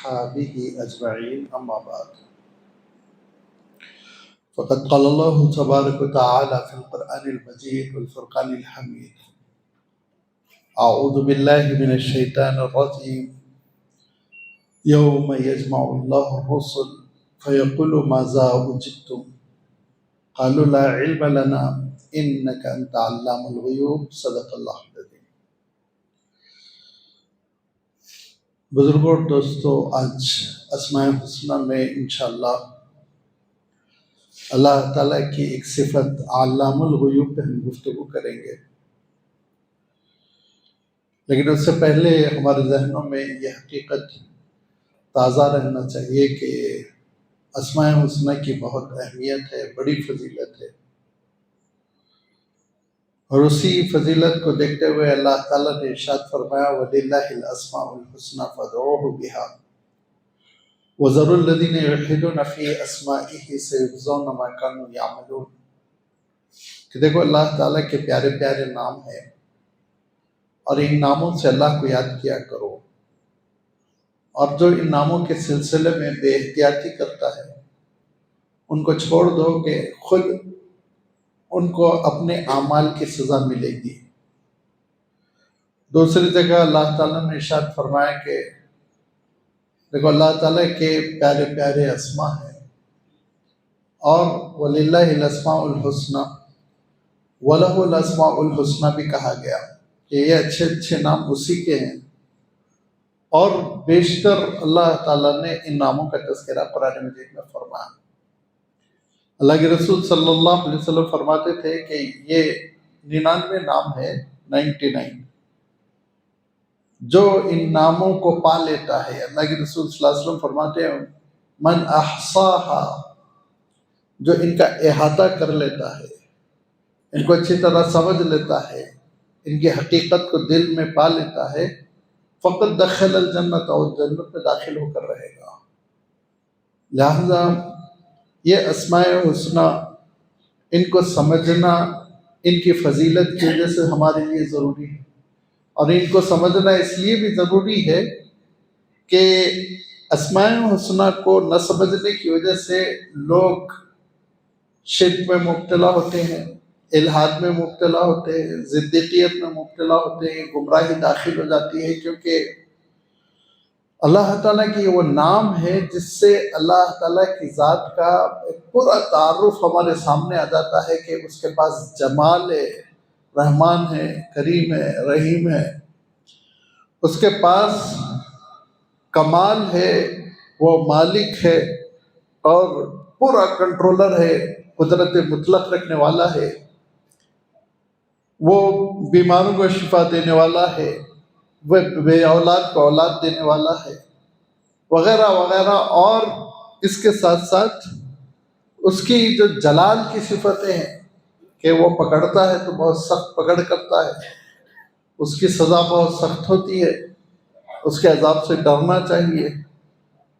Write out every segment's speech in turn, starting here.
وأصحابه أجمعين أما بعد فقد قال الله تبارك وتعالى في القرآن المجيد والفرقان الحميد أعوذ بالله من الشيطان الرجيم يوم يجمع الله الرسل فيقول ماذا أجبتم قالوا لا علم لنا إنك أنت علام الغيوب صدق اللہ العظیم۔ بزرگوں اور دوستو، آج اسماء الحسنہ میں انشاءاللہ اللہ تعالیٰ کی ایک صفت علام الغیوب پہ ہم گفتگو کریں گے، لیکن اس سے پہلے ہمارے ذہنوں میں یہ حقیقت تازہ رہنا چاہیے کہ اسماء الحسنہ کی بہت اہمیت ہے، بڑی فضیلت ہے، اور اسی فضیلت کو دیکھتے ہوئے اللہ تعالیٰ نے ارشاد فرمایا وَلِلَّهِ الْأَسْمَاءُ الْحُسْنَى فَادْعُوهُ بِهَا وَذَرُوا الَّذِينَ يُلْحِدُونَ فِي أَسْمَائِهِ سَيُجْزَوْنَ مَا كَانُوا يَعْمَلُونَ کہ دیکھو اللہ تعالیٰ کے پیارے پیارے نام ہیں، اور ان ناموں سے اللہ کو یاد کیا کرو، اور جو ان ناموں کے سلسلے میں بے احتیاطی کرتا ہے ان کو چھوڑ دو کہ خود ان کو اپنے اعمال کی سزا ملے گی۔ دوسری جگہ اللہ تعالیٰ نے ارشاد فرمایا کہ دیکھو اللہ تعالیٰ کے پیارے پیارے اسماء ہیں، اور وَلِلَّهِ الْأَسْمَاءُ الْحُسْنَى وَلَهُ الْأَسْمَاءُ الْحُسْنَى بھی کہا گیا کہ یہ اچھے اچھے نام اسی کے ہیں، اور بیشتر اللہ تعالیٰ نے ان ناموں کا تذکرہ قرآن مجید میں فرمایا۔ اللہ کے رسول صلی اللہ علیہ وسلم فرماتے تھے کہ یہ 99 نام ہے، 99 جو ان ناموں کو پا لیتا ہے۔ اللہ کے رسول صلی اللہ علیہ وسلم فرماتے ہیں من احصاها، جو ان کا احاطہ کر لیتا ہے، ان کو اچھی طرح سمجھ لیتا ہے، ان کی حقیقت کو دل میں پا لیتا ہے، فقط دخل الجنت، اور جنت میں داخل ہو کر رہے گا۔ لہذا یہ اسماء الحسنہ ان کو سمجھنا ان کی فضیلت کی وجہ سے ہمارے لیے ضروری ہے، اور ان کو سمجھنا اس لیے بھی ضروری ہے کہ اسماء الحسنہ کو نہ سمجھنے کی وجہ سے لوگ شرک میں مبتلا ہوتے ہیں، الحاد میں مبتلا ہوتے ہیں، زندیقیت میں مبتلا ہوتے ہیں، گمراہی داخل ہو جاتی ہے، کیونکہ اللہ تعالیٰ کی وہ نام ہے جس سے اللہ تعالیٰ کی ذات کا ایک پورا تعارف ہمارے سامنے آ جاتا ہے کہ اس کے پاس جمال ہے، رحمان ہے، کریم ہے، رحیم ہے، اس کے پاس کمال ہے، وہ مالک ہے اور پورا کنٹرولر ہے، قدرت مطلق رکھنے والا ہے، وہ بیماروں کو شفا دینے والا ہے، وہ بے اولاد کو اولاد دینے والا ہے، وغیرہ وغیرہ۔ اور اس کے ساتھ ساتھ اس کی جو جلال کی صفتیں ہیں کہ وہ پکڑتا ہے تو بہت سخت پکڑ کرتا ہے، اس کی سزا بہت سخت ہوتی ہے، اس کے عذاب سے ڈرنا چاہیے۔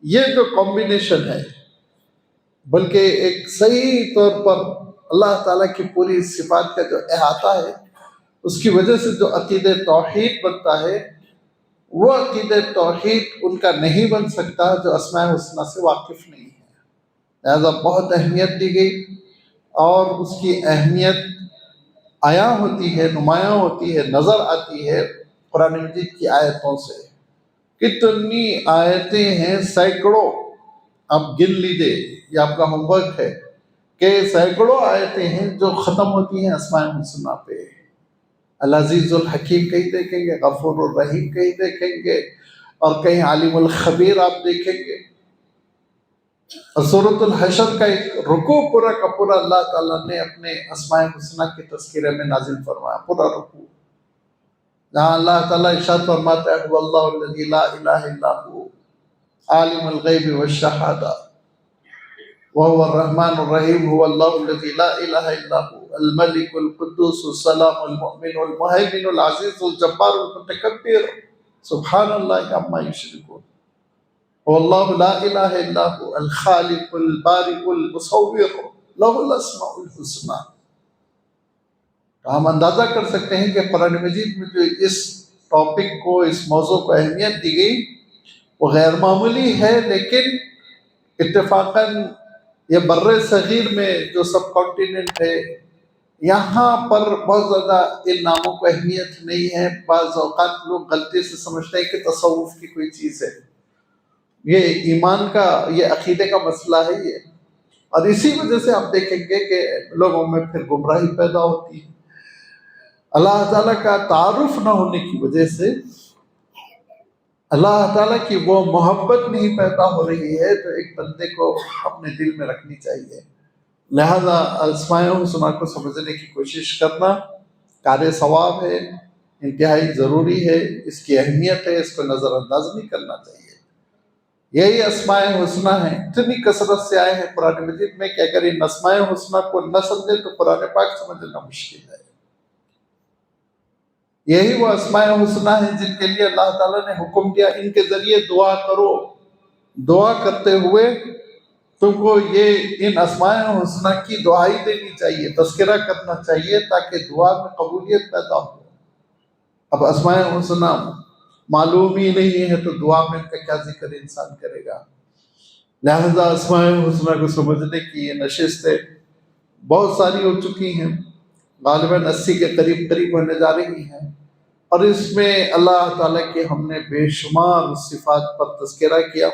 یہ جو کمبینیشن ہے، بلکہ ایک صحیح طور پر اللہ تعالیٰ کی پوری صفات کا جو احاطہ ہے، اس کی وجہ سے جو عقید توحید بنتا ہے، وہ عقید توحید ان کا نہیں بن سکتا جو اسماء الحسنہ سے واقف نہیں ہے۔ لہذا بہت اہمیت دی گئی، اور اس کی اہمیت عیاں ہوتی ہے، نمایاں ہوتی ہے، نظر آتی ہے قرآن مجید کی آیتوں سے۔ کتنی آیتیں ہیں، سینکڑوں، آپ گن لیجئے، یہ آپ کا ہوم ورک ہے کہ سینکڑوں آیتیں ہیں جو ختم ہوتی ہیں اسماء الحسنہ پہ۔ العزیز الحکیم کہیں دیکھیں گے، غفور الرحیم کہیں دیکھیں گے، اور کہیں عالم الخبیر آپ دیکھیں گے۔ اور سورۃ الحشر کا ایک رکوع پورا کا پورا اللہ تعالیٰ نے اپنے اسماء الحسنہ کے تذکرے میں نازل فرمایا، پورا رکوع، جہاں اللہ تعالیٰ ارشاد فرماتا ہے وَاللَّهُ الَّذِي لَا إِلَٰهَ إِلَّا هُوَ عَالِمُ الْغَيْبِ وَالشَّهَادَةِ وَهُوَ الرَّحْمَٰنُ الرَّحِيمُ هُوَ اللَّهُ الَّذِي لَا إِلَٰهَ إِلَّا هُوَ الملك القدوس السلام المؤمن المهيمن العزيز الجبار المتكبر سبحان الله عما يشركون هو الله لا اله الا هو الخالق البارئ المصور له الاسماء الحسنى۔ ہم اندازہ کر سکتے ہیں کہ قرآن مجید میں جو اس ٹاپک کو، اس موضوع کو اہمیت دی گئی، وہ غیر معمولی ہے، لیکن اتفاقاً یہ بر صغیر میں جو سب کانٹیننٹ ہے یہاں پر بہت زیادہ ان ناموں کو اہمیت نہیں ہے۔ بعض اوقات لوگ غلطی سے سمجھتے ہیں کہ تصوف کی کوئی چیز ہے، یہ ایمان کا، یہ عقیدے کا مسئلہ ہے یہ، اور اسی وجہ سے آپ دیکھیں گے کہ لوگوں میں پھر گمراہی پیدا ہوتی ہے۔ اللہ تعالیٰ کا تعارف نہ ہونے کی وجہ سے اللہ تعالیٰ کی وہ محبت نہیں پیدا ہو رہی ہے جو ایک بندے کو اپنے دل میں رکھنی چاہیے۔ لہذا اسماء الحسنی کو سمجھنے کی کوشش کرنا کار ثواب ہے، انتہائی ضروری ہے، اس کی اہمیت ہے، اس کو نظر انداز نہیں کرنا چاہیے۔ یہی اسماء الحسنی ہیں، اتنی کثرت سے آئے ہیں قرآن مجید میں کہ اگر ان اسماء الحسنی کو نہ سمجھے تو قرآن پاک سمجھنا مشکل ہے۔ یہی وہ اسماء الحسنی ہیں جن کے لیے اللہ تعالیٰ نے حکم دیا ان کے ذریعے دعا کرو، دعا کرتے ہوئے تم کو یہ ان اسماء الحسنی کی دعائی دینی چاہیے، تذکرہ کرنا چاہیے تاکہ دعا میں قبولیت پیدا ہو۔ اب اسماء الحسنی معلوم ہی نہیں ہے تو دعا میں ان کا کیا ذکر انسان کرے گا؟ لہذا اسماء الحسنی کو سمجھنے کی یہ نشستیں بہت ساری ہو چکی ہیں، غالباً 80 کے قریب ہونے جا رہی ہیں، اور اس میں اللہ تعالیٰ کے ہم نے بے شمار صفات پر تذکرہ کیا،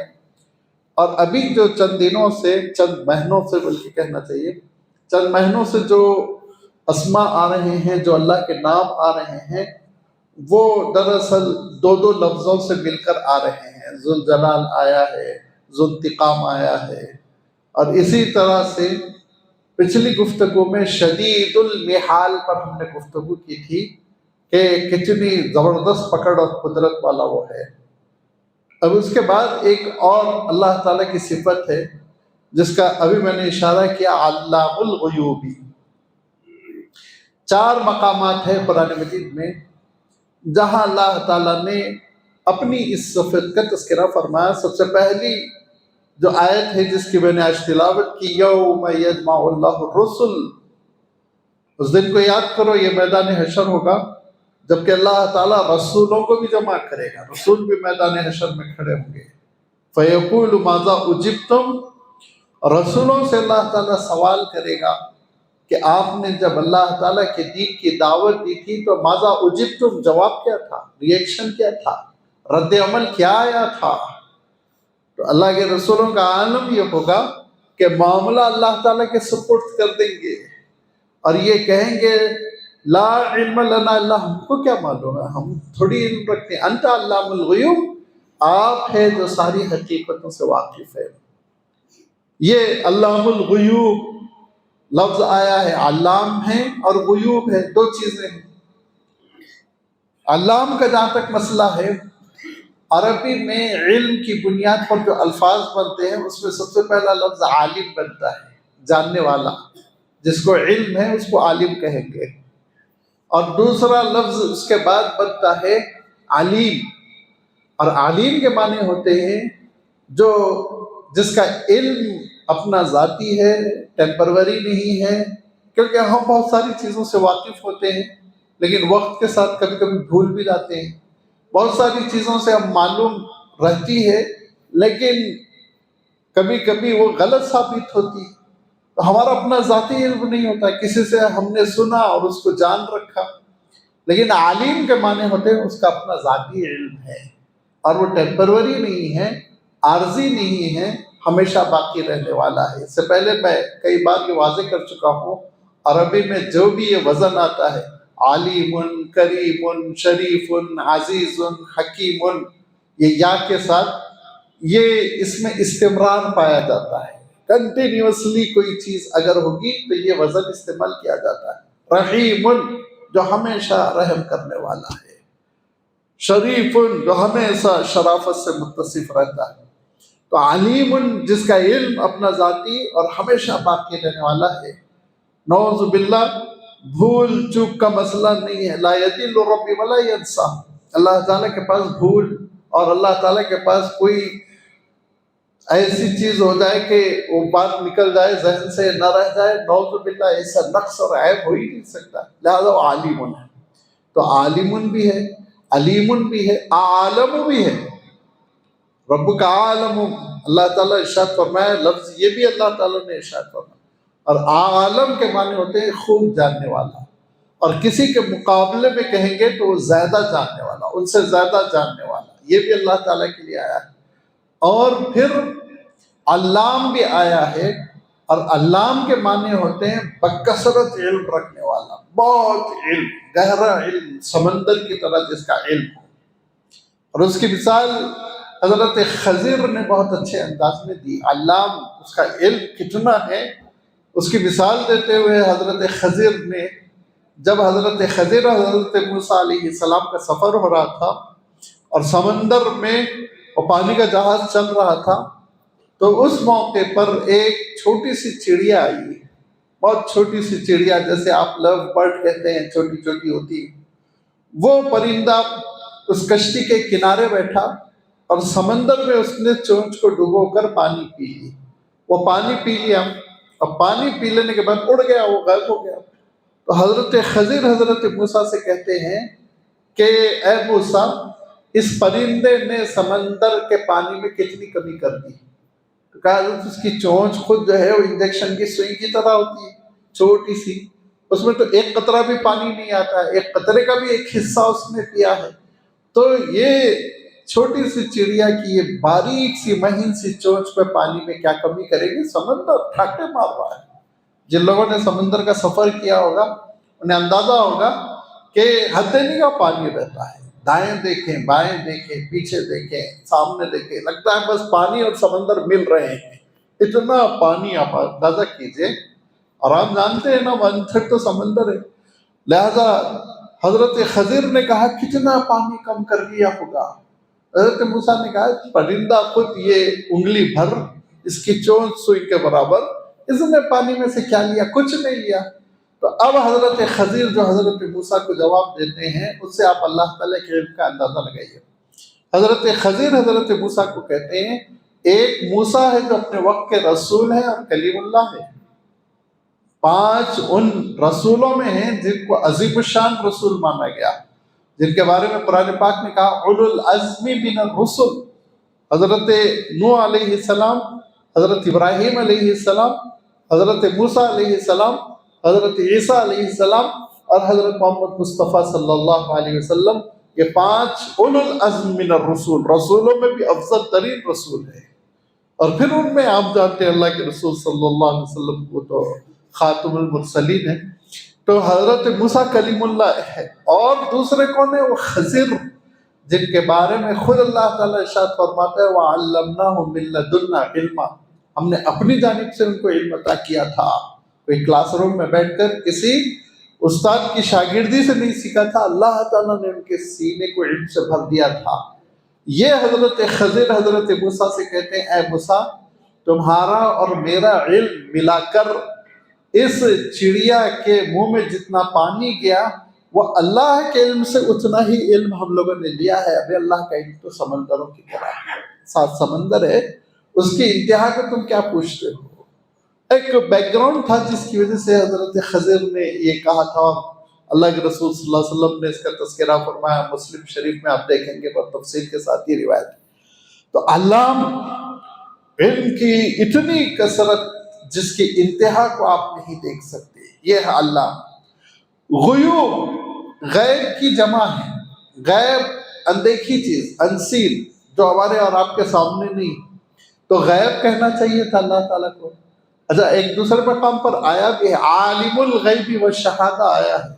اور ابھی جو چند دنوں سے، چند مہینوں سے بلکہ کہنا چاہیے، چند مہینوں سے جو اسماء آ رہے ہیں، جو اللہ کے نام آ رہے ہیں، وہ دراصل دو لفظوں سے مل کر آ رہے ہیں۔ ذوالجلال آیا ہے، ذوالانتقام آیا ہے، اور اسی طرح سے پچھلی گفتگو میں شدید المحال پر ہم نے گفتگو کی تھی کہ کتنی زبردست پکڑ اور قدرت والا وہ ہے۔ اب اس کے بعد ایک اور اللہ تعالیٰ کی صفت ہے جس کا ابھی میں نے اشارہ کیا، علام الغیوبی۔ 4 مقامات ہیں قرآن مجید میں جہاں اللہ تعالیٰ نے اپنی اس صفت کا تذکرہ فرمایا۔ سب سے پہلی جو آیت ہے جس کی میں نے آج تلاوت کی، یوم یجمع اللہ الرسل، اس دن کو یاد کرو، یہ میدان حشر ہوگا جبکہ اللہ تعالیٰ رسولوں کو بھی جمع کرے گا، رسول بھی میدان حشر میں کھڑے ہوں گے۔ فیقول ماذا اجبتم، رسولوں سے اللہ تعالیٰ سوال کرے گا کہ آپ نے جب اللہ تعالیٰ کے دین کی دعوت دی تھی تو ماذا اجبتم، جواب کیا تھا، ریئیکشن کیا تھا، رد عمل کیا آیا تھا؟ تو اللہ کے رسولوں کا عالم یہ ہوگا کہ معاملہ اللہ تعالیٰ کے سپرد کر دیں گے، اور یہ کہیں گے لا علم لنا الا، ہم کو کیا معلوم ہے، ہم تھوڑی علم رکھتے ہیں، انت علام الغیوب، آپ ہے جو ساری حقیقتوں سے واقف ہے۔ یہ علام الغیوب لفظ آیا ہے، علام ہے اور غیوب ہے، 2 چیزیں ہیں۔ علام کا جہاں تک مسئلہ ہے، عربی میں علم کی بنیاد پر جو الفاظ بنتے ہیں اس میں سب سے پہلا لفظ عالم بنتا ہے، جاننے والا، جس کو علم ہے اس کو عالم کہیں گے، اور دوسرا لفظ اس کے بعد بنتا ہے علیم، اور علیم کے معنی ہوتے ہیں جو جس کا علم اپنا ذاتی ہے، ٹیمپروری نہیں ہے، کیونکہ ہم بہت ساری چیزوں سے واقف ہوتے ہیں لیکن وقت کے ساتھ کبھی کبھی بھول بھی جاتے ہیں، بہت ساری چیزوں سے ہم معلوم رہتی ہے لیکن کبھی کبھی وہ غلط ثابت ہوتی ہے، تو ہمارا اپنا ذاتی علم نہیں ہوتا، کسی سے ہم نے سنا اور اس کو جان رکھا، لیکن عالم کے معنی ہوتے ہیں اس کا اپنا ذاتی علم ہے، اور وہ ٹیمپروری نہیں ہے، عارضی نہیں ہے، ہمیشہ باقی رہنے والا ہے۔ اس سے پہلے میں کئی بار یہ واضح کر چکا ہوں، عربی میں جو بھی یہ وزن آتا ہے، علیم، کریم، شریف، عزیز، حکیم، یہ یا کے ساتھ، یہ اس میں استمرار پایا جاتا ہے، کنٹینیوسلی کوئی چیز اگر ہوگی تو یہ وزن استعمال کیا جاتا ہے۔ رحیم، جو ہمیشہ رحم کرنے والا ہے، شریف، جو ہمیشہ شرافت سے متصف رہتا ہے، تو علیم، جس کا علم اپنا ذاتی اور ہمیشہ باقی رہنے والا ہے۔ نعوذ باللہ، بھول چوک کا مسئلہ نہیں ہے، لا یضل ربی ولا ینسیٰ، اللہ تعالیٰ کے پاس بھول اور اللہ تعالیٰ کے پاس کوئی ایسی چیز ہو جائے کہ وہ بات نکل جائے ذہن سے نہ رہ جائے، نعوذ باللہ، ایسا نقص اور عیب ہو ہی نہیں سکتا، لہذا وہ عالم ہے۔ تو عالم بھی ہے، علیم بھی ہے، عالم بھی ہے، ربک عالم، اللہ تعالیٰ ارشاد فرمایا، لفظ یہ بھی اللہ تعالیٰ نے ارشاد فرمایا۔ اور عالم کے معنی ہوتے ہیں خوب جاننے والا، اور کسی کے مقابلے میں کہیں گے تو وہ زیادہ جاننے والا، ان سے زیادہ جاننے والا، یہ بھی اللہ تعالیٰ کے لیے آیا ہے۔ اور پھر علام بھی آیا ہے، اور علام کے معنی ہوتے ہیں بکثرت علم رکھنے والا، بہت علم، گہرا علم، سمندر کی طرح جس کا علم ہو۔ اور اس کی مثال حضرت خضر نے بہت اچھے انداز میں دی۔ علام، اس کا علم کتنا ہے، اس کی مثال دیتے ہوئے حضرت خضر نے، جب حضرت خضر اور حضرت موسیٰ علیہ السلام کا سفر ہو رہا تھا اور سمندر میں اور پانی کا جہاز چل رہا تھا، تو اس موقع پر ایک چھوٹی سی چڑیا آئی، بہت چھوٹی سی چڑیا، جیسے آپ لو برڈ کہتے ہیں، چھوٹی چھوٹی ہوتی، وہ پرندہ اس کشتی کے کنارے بیٹھا اور سمندر میں اس نے چونچ کو ڈبو کر پانی پی لی۔ وہ پانی پی لیا، اور پانی پی لینے کے بعد اڑ گیا، وہ غائب ہو گیا۔ تو حضرت خضر حضرت موسیٰ سے کہتے ہیں کہ اے موسیٰ، اس پرندے نے سمندر کے پانی میں کتنی کمی کر دی؟ تو کہا حضرت اس کی چونچ خود جو ہے وہ انجیکشن کی سوئی کی طرح ہوتی ہے، چھوٹی سی، اس میں تو ایک قطرہ بھی پانی نہیں آتا ہے، ایک قطرے کا بھی ایک حصہ اس نے پیا ہے۔ تو یہ چھوٹی سی چڑیا کی یہ باریک سی مہین سی چونچ پہ پانی میں کیا کمی کرے گی؟ سمندر ٹھاٹے مار رہا ہے۔ جن لوگوں نے سمندر کا سفر کیا ہوگا انہیں اندازہ ہوگا کہ حد نہیں کا پانی رہتا ہے، دائیں دیکھیں، بائیں دیکھیں، پیچھے دیکھیں، سامنے دیکھیں، لگتا ہے بس پانی اور سمندر مل رہے ہیں، اتنا پانی۔ آپ اندازہ کیجئے، اور آپ جانتے ہیں نا 1/3 تو سمندر ہے۔ لہذا حضرت خضر نے کہا کتنا پانی کم کر لیا ہوگا؟ حضرت موسیٰ نے کہا پرندہ خود یہ انگلی بھر، اس کی چونچ سوئی کے برابر، اس نے پانی میں سے کیا لیا؟ کچھ نہیں لیا۔ تو اب حضرت خضر جو حضرت موسیٰ کو جواب دیتے ہیں، اس سے آپ اللہ تعالیٰ کے علم کا اندازہ لگائیے۔ حضرت خضر حضرت موسیٰ کو کہتے ہیں ایک موسیٰ ہے جو اپنے وقت کے رسول ہے اور کلیم اللہ ہے، 5 ان رسولوں میں ہیں جن کو عظیم الشان رسول مانا گیا، جن کے بارے میں قرآن پاک نے کہا اولو العزم من الرسل، حضرت نوح علیہ السلام، حضرت ابراہیم علیہ السلام، حضرت موسیٰ علیہ السلام، حضرت عیسیٰ علیہ السلام، اور حضرت محمد مصطفیٰ صلی اللہ علیہ وسلم، یہ 5 اولو العزم من الرسول، رسولوں میں بھی افضل ترین رسول ہے۔ اور پھر ان میں آپ جانتے ہیں اللہ کے رسول صلی اللہ علیہ وسلم کو تو خاتم المرسلین ہے، تو حضرت موسیٰ کلیم اللہ ہے۔ اور دوسرے کون ہیں؟ وہ خضر، جن کے بارے میں خود اللہ تعالیٰ ارشاد فرماتا ہے وَعَلَّمْنَاهُ مِن لَّدُنَّا عِلْمًا، ہم نے اپنی جانب سے ان کو علم عطا کیا تھا۔ کوئی کلاس روم میں بیٹھ کر کسی استاد کی شاگردی سے نہیں سیکھا تھا، اللہ تعالیٰ نے ان کے سینے کو علم سے بھر دیا تھا۔ یہ حضرت خضر حضرت موسیٰ سے کہتے ہیں اے موسیٰ، تمہارا اور میرا علم ملا کر اس چڑیا کے منہ میں جتنا پانی گیا وہ اللہ کے علم سے اتنا ہی علم ہم لوگوں نے لیا ہے۔ ابھی اللہ کا علم تو سمندروں کی طرح ہے، 7 سمندر ہے، اس کی انتہا کو تم کیا پوچھتے ہو؟ ایک بیک گراؤنڈ تھا جس کی وجہ سے حضرت خضر نے یہ کہا تھا، اور اللہ کے رسول صلی اللہ علیہ وسلم نے اس کا تذکرہ فرمایا، مسلم شریف میں آپ دیکھیں گے بہت تفصیل کے ساتھ یہ روایت۔ تو علام، علم کی اتنی کثرت جس کی انتہا کو آپ نہیں دیکھ سکتے، یہ ہے علام۔ غیوب غیب کی جمع ہے، غیب اندیکھی چیز، انسین، جو ہمارے اور آپ کے سامنے نہیں، تو غیب کہنا چاہیے تھا اللہ تعالیٰ کو۔ اچھا، ایک دوسرے مقام پر آیا بھی ہے عالم الغیب والشہادہ، آیا ہے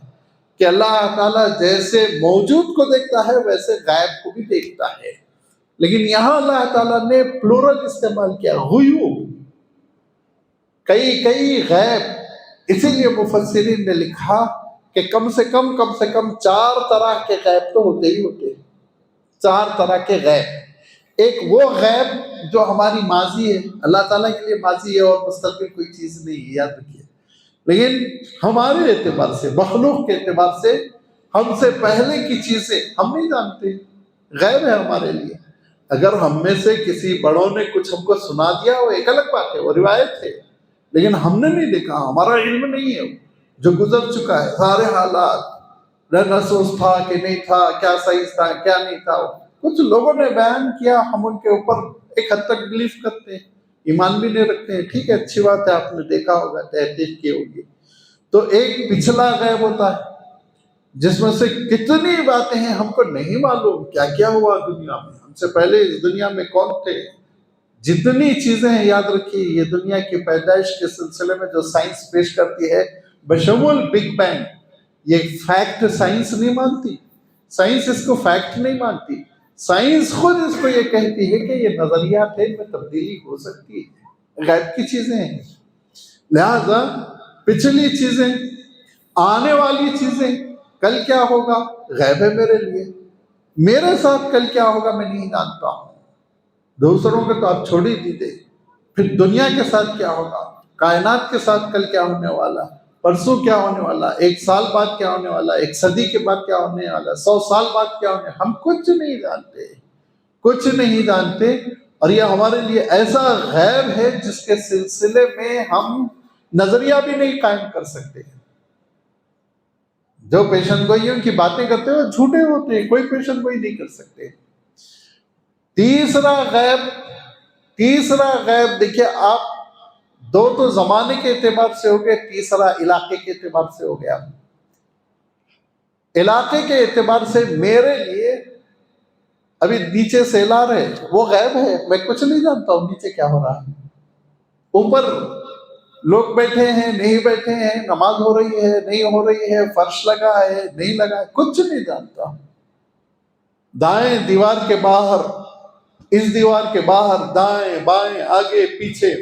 کہ اللہ تعالیٰ جیسے موجود کو دیکھتا ہے ویسے غیب کو بھی دیکھتا ہے، لیکن یہاں اللہ تعالیٰ نے پلورل استعمال کیا، غیوب، کئی غیب۔ اسی لیے مفسرین نے لکھا کہ کم سے کم 4 طرح کے غیب تو ہوتے ہی ہوتے ہیں، 4 طرح کے غیب۔ ایک وہ غیب جو ہماری ماضی ہے، اللہ تعالیٰ کے لیے ماضی ہے اور مستقبل کوئی چیز نہیں ہے، یاد رکھیے، لیکن ہمارے اعتبار سے، مخلوق کے اعتبار سے ہم سے پہلے کی چیزیں ہم نہیں جانتے، غیب ہے ہمارے لیے۔ اگر ہم میں سے کسی بڑوں نے کچھ ہم کو سنا دیا وہ ایک الگ بات ہے، وہ روایت ہے، لیکن ہم نے نہیں دیکھا، ہمارا علم نہیں ہے، جو گزر چکا ہے سارے حالات، محسوس تھا کہ نہیں تھا، کیا صحیح تھا کیا نہیں تھا، کچھ لوگوں نے بیان کیا، ہم ان کے اوپر ایک حد تک بلیف کرتے ہیں، ایمان بھی نہیں رکھتے ہیں، ٹھیک ہے، اچھی بات ہے، آپ نے دیکھا ہوگا، تحقیق کی ہوگی۔ تو ایک پچھلا غیب ہوتا ہے جس میں سے کتنی باتیں ہیں ہم کو نہیں معلوم، کیا کیا ہوا دنیا میں، ہم سے پہلے اس دنیا میں کون تھے، جتنی چیزیں ہیں یاد رکھیے، یہ دنیا کی پیدائش کے سلسلے میں جو سائنس پیش کرتی ہے بشمول بگ بینگ، یہ فیکٹ سائنس نہیں مانتی، سائنس اس کو فیکٹ نہیں مانتی، سائنس خود اس کو یہ کہتی ہے کہ یہ نظریات ہے، ان میں تبدیلی ہو سکتی ہے، غیب کی چیزیں ہیں، لہذا پچھلی چیزیں، آنے والی چیزیں، کل کیا ہوگا غیب ہے میرے لیے، میرے ساتھ کل کیا ہوگا میں نہیں جانتا ہوں، دوسروں کے تو آپ چھوڑ ہی دیتے، پھر دنیا کے ساتھ کیا ہوگا، کائنات کے ساتھ کل کیا ہونے والا، پرسوں کیا ہونے والا، ایک سال بعد کیا ہونے والا، ایک صدی کے بعد کیا ہونے والا، 100 سال بعد کیا ہونے، ہم کچھ نہیں جانتے، کچھ نہیں جانتے، اور یہ ہمارے لیے ایسا غیب ہے جس کے سلسلے میں ہم نظریہ بھی نہیں قائم کر سکتے، جو پیشن گوئیوں کی باتیں کرتے ہیں وہ جھوٹے ہوتے ہیں، کوئی پیشن گوئی نہیں کر سکتے۔ تیسرا غیب دیکھیے آپ، دو تو زمانے کے اعتبار سے ہو گئے، تیسرا علاقے کے اعتبار سے ہو گیا۔ علاقے کے اعتبار سے میرے لیے ابھی نیچے سیلاب ہے، وہ غیب ہے، میں کچھ نہیں جانتا ہوں نیچے کیا ہو رہا ہے، اوپر لوگ بیٹھے ہیں نہیں بیٹھے ہیں، نماز ہو رہی ہے نہیں ہو رہی ہے، فرش لگا ہے نہیں لگا ہے، کچھ نہیں جانتا۔ دائیں دیوار کے باہر، اس دیوار کے باہر، دائیں بائیں آگے پیچھے،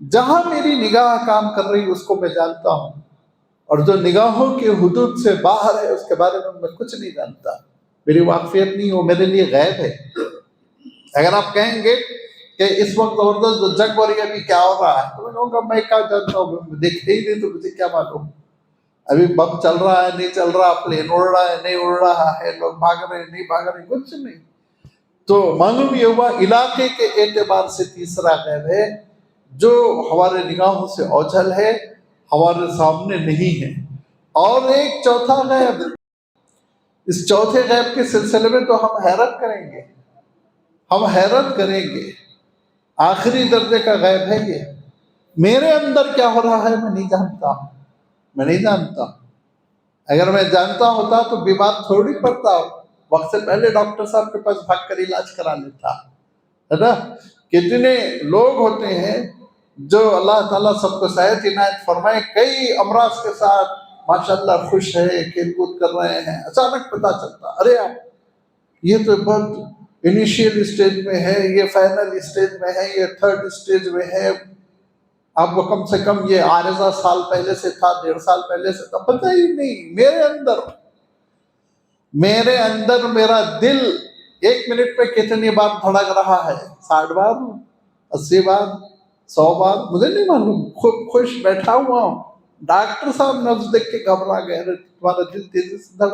جہاں میری نگاہ کام کر رہی اس کو میں جانتا ہوں، اور جو نگاہوں کے حدود سے باہر ہے اس کے بارے میں کچھ نہیں جانتا، میری واقفیت نہیں ہو، میرے لیے غیب ہے۔ اگر آپ کہیں گے کہ اس وقت زبردست جو جنگ ہو رہی ہے ابھی کیا ہو رہا ہے، تو میں کہوں گا میں کیا جانتا ہوں، دیکھتے ہی نہیں تو مجھے کیا معلوم، ابھی بم چل رہا ہے نہیں چل رہا، پلین اڑ رہا ہے نہیں اڑ رہا ہے، لوگ بھاگ رہے ہیں نہیں بھاگ رہے، کچھ نہیں۔ تو معلوم یہ ہوا علاقے کے اعتبار سے تیسرا غیب ہے جو ہمارے نگاہوں سے اوجھل ہے، ہمارے سامنے نہیں ہے۔ اور ایک چوتھا غیب، اس چوتھے غیب کے سلسلے میں تو ہم حیرت کریں گے، ہم حیرت کریں گے، آخری درجے کا غیب ہے یہ، میرے اندر کیا ہو رہا ہے میں نہیں جانتا، میں نہیں جانتا، اگر میں جانتا ہوتا تو بیمار تھوڑی پڑتا، وقت سے پہلے ڈاکٹر صاحب کے پاس بھاگ کر علاج کرا لیتا، ہے نا۔ کتنے لوگ ہوتے ہیں جو اللہ تعالیٰ سب کو صحت عنایت فرمائے، کئی امراض کے ساتھ ماشاءاللہ خوش ہے، کھیل کود کر رہے ہیں، اچانک پتہ چلتا ارے آپ یہ تو بہت انیشیل اسٹیج میں ہے، یہ فائنل اسٹیج میں ہے، یہ تھرڈ اسٹیج میں ہے، آپ کو کم سے کم یہ عارضہ سال پہلے سے تھا، 1.5 سال پہلے سے تھا، پتہ ہی نہیں۔ میرے اندر میرا دل 1 منٹ میں کتنی بار دھڑک رہا ہے، 60 بار، 80 بار، 100 بار، مجھے نہیں معلوم، خود خوش بیٹھا ہوا ہوں، ڈاکٹر صاحب نبض دیکھ کے گھبرا گئے، تمہارا دل تیزی سے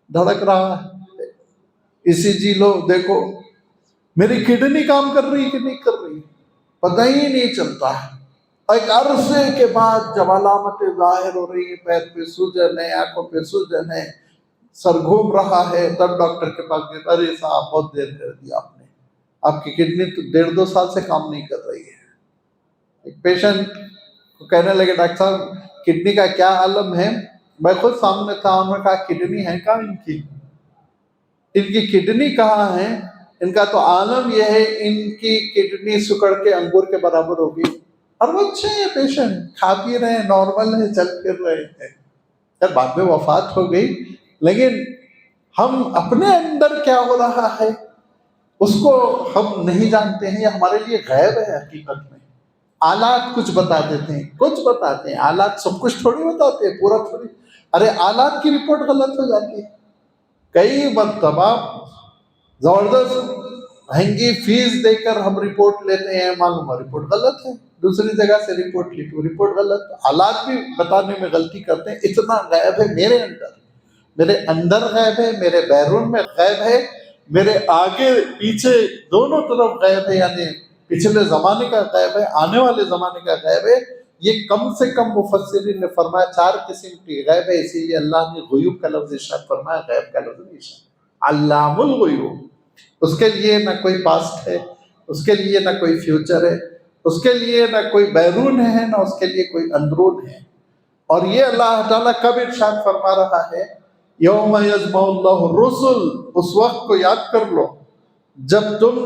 دھڑک رہا ہے، اسی جی لو دیکھو میری کڈنی کام کر رہی کہ نہیں کر رہی، پتہ ہی نہیں چلتا ہے۔ ایک عرصے کے بعد جب علامتیں ظاہر ہو رہی ہے، پیر پہ سوجن ہے، آنکھوں پہ سوجن ہے، سر گھوم رہا ہے، تب ڈاکٹر کے پاس گئے، ارے صاحب بہت دیر کر دی آپ نے، آپ کی کڈنی تو 1.5-2 سال سے کام نہیں کر رہی ہے۔ ایک پیشنٹ کو کہنے لگے ڈاکٹر صاحب کڈنی کا کیا عالم ہے، میں خود سامنے تھا، انہوں نے کہا کڈنی ہے کہاں ان کی کڈنی کہاں ہے، ان کا تو عالم یہ ہے ان کی کڈنی سکڑ کے انگور کے برابر ہوگی، اور وہ اچھے ہیں پیشنٹ، کھا پی رہے ہیں، نارمل ہے، چل پھر رہے ہیں، پھر بعد میں وفات ہو گئی۔ لیکن ہم اپنے اندر کیا ہو رہا ہے اس کو ہم نہیں جانتے ہیں، یہ ہمارے لیے غیب ہے حقیقت میں۔ آلات کچھ بتا دیتے ہیں، کچھ بتاتے ہیں، آلات سب کچھ تھوڑی بتاتے ہیں، پورا تھوڑی، ارے آلات کی رپورٹ غلط ہو جاتی ہے، کئی مرتبہ زبردست مہنگی فیس دے کر ہم رپورٹ لیتے ہیں، معلوم ہے رپورٹ غلط ہے، دوسری جگہ سے رپورٹ لی تو رپورٹ غلط، آلات بھی بتانے میں غلطی کرتے ہیں۔ اتنا غیب ہے میرے اندر غیب ہے، میرے بیرون میں غیب ہے، میرے آگے پیچھے دونوں طرف غیب ہے، یعنی پچھلے زمانے کا غیب ہے، آنے والے زمانے کا غیب ہے۔ یہ کم سے کم مفسرین نے فرمایا 4 قسم کی غیب ہے، اسی لیے اللہ نے غیوب کا لفظ ارشاد فرمایا، غیب کا لفظ نہیں ارشاد۔ علام الغیوب. اس کے لیے نہ کوئی پاسٹ ہے، اس کے لیے نہ کوئی فیوچر ہے، اس کے لیے نہ کوئی بیرون ہے، نہ اس کے لیے کوئی اندرون ہے. اور یہ اللہ تعالیٰ کب ارشاد فرما رہا ہے؟ یوم یجمع اللہ الرسل، اس وقت کو یاد کر لو جب تم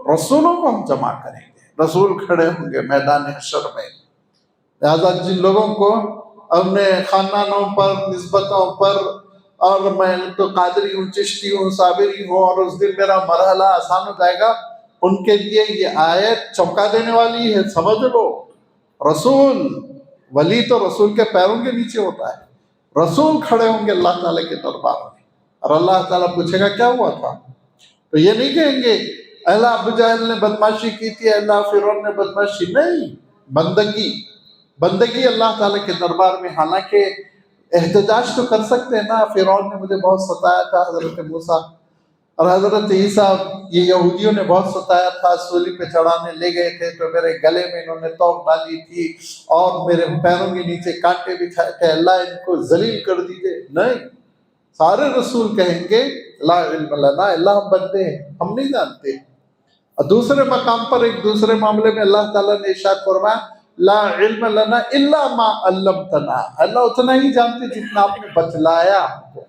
رسولوں کو ہم جمع کریں گے. رسول کھڑے ہوں گے میدان حشر میں. لہذا جن لوگوں کو اپنے خاندانوں پر، نسبتوں پر، اور میں تو قادری ہوں، چشتی ہوں، صابری ہوں، اور اس دن میرا مرحلہ آسان ہو جائے گا، ان کے لیے یہ آیت چونکا دینے والی ہے. سمجھ لو، رسول، ولی تو رسول کے پیروں کے نیچے ہوتا ہے. رسول کھڑے ہوں گے اللہ تعالیٰ کے دربار میں، اور اللہ تعالیٰ پوچھے گا کیا ہوا تھا. تو یہ نہیں کہیں گے اللہ ابو جہل نے بدماشی کی تھی، اللہ فرعون نے بدماشی. نہیں، بندگی اللہ تعالیٰ کے دربار میں. حالانکہ احتجاج تو کر سکتے ہیں نا، فرعون نے مجھے بہت ستایا تھا، حضرت موسیٰ اور حضرت عیسیٰ یہ یہودیوں نے بہت ستایا تھا، سولی پہ چڑھانے لے گئے تھے تو میرے گلے میں انہوں نے توق ڈالی تھی اور میرے پیروں کے نیچے کانٹے بچھائے تھے، اللہ ان کو ذلیل کر دیجئے. نہیں، سارے رسول کہیں گے لا علم لنا، اللہ ہم بندے ہیں، ہم نہیں جانتے. اور دوسرے مقام پر ایک دوسرے معاملے میں اللہ تعالیٰ نے ارشاد فرمایا لا علم لنا الا ما علمتنا، اللہ اتنا ہی جانتے جتنا آپ نے بتلایا ہم کو.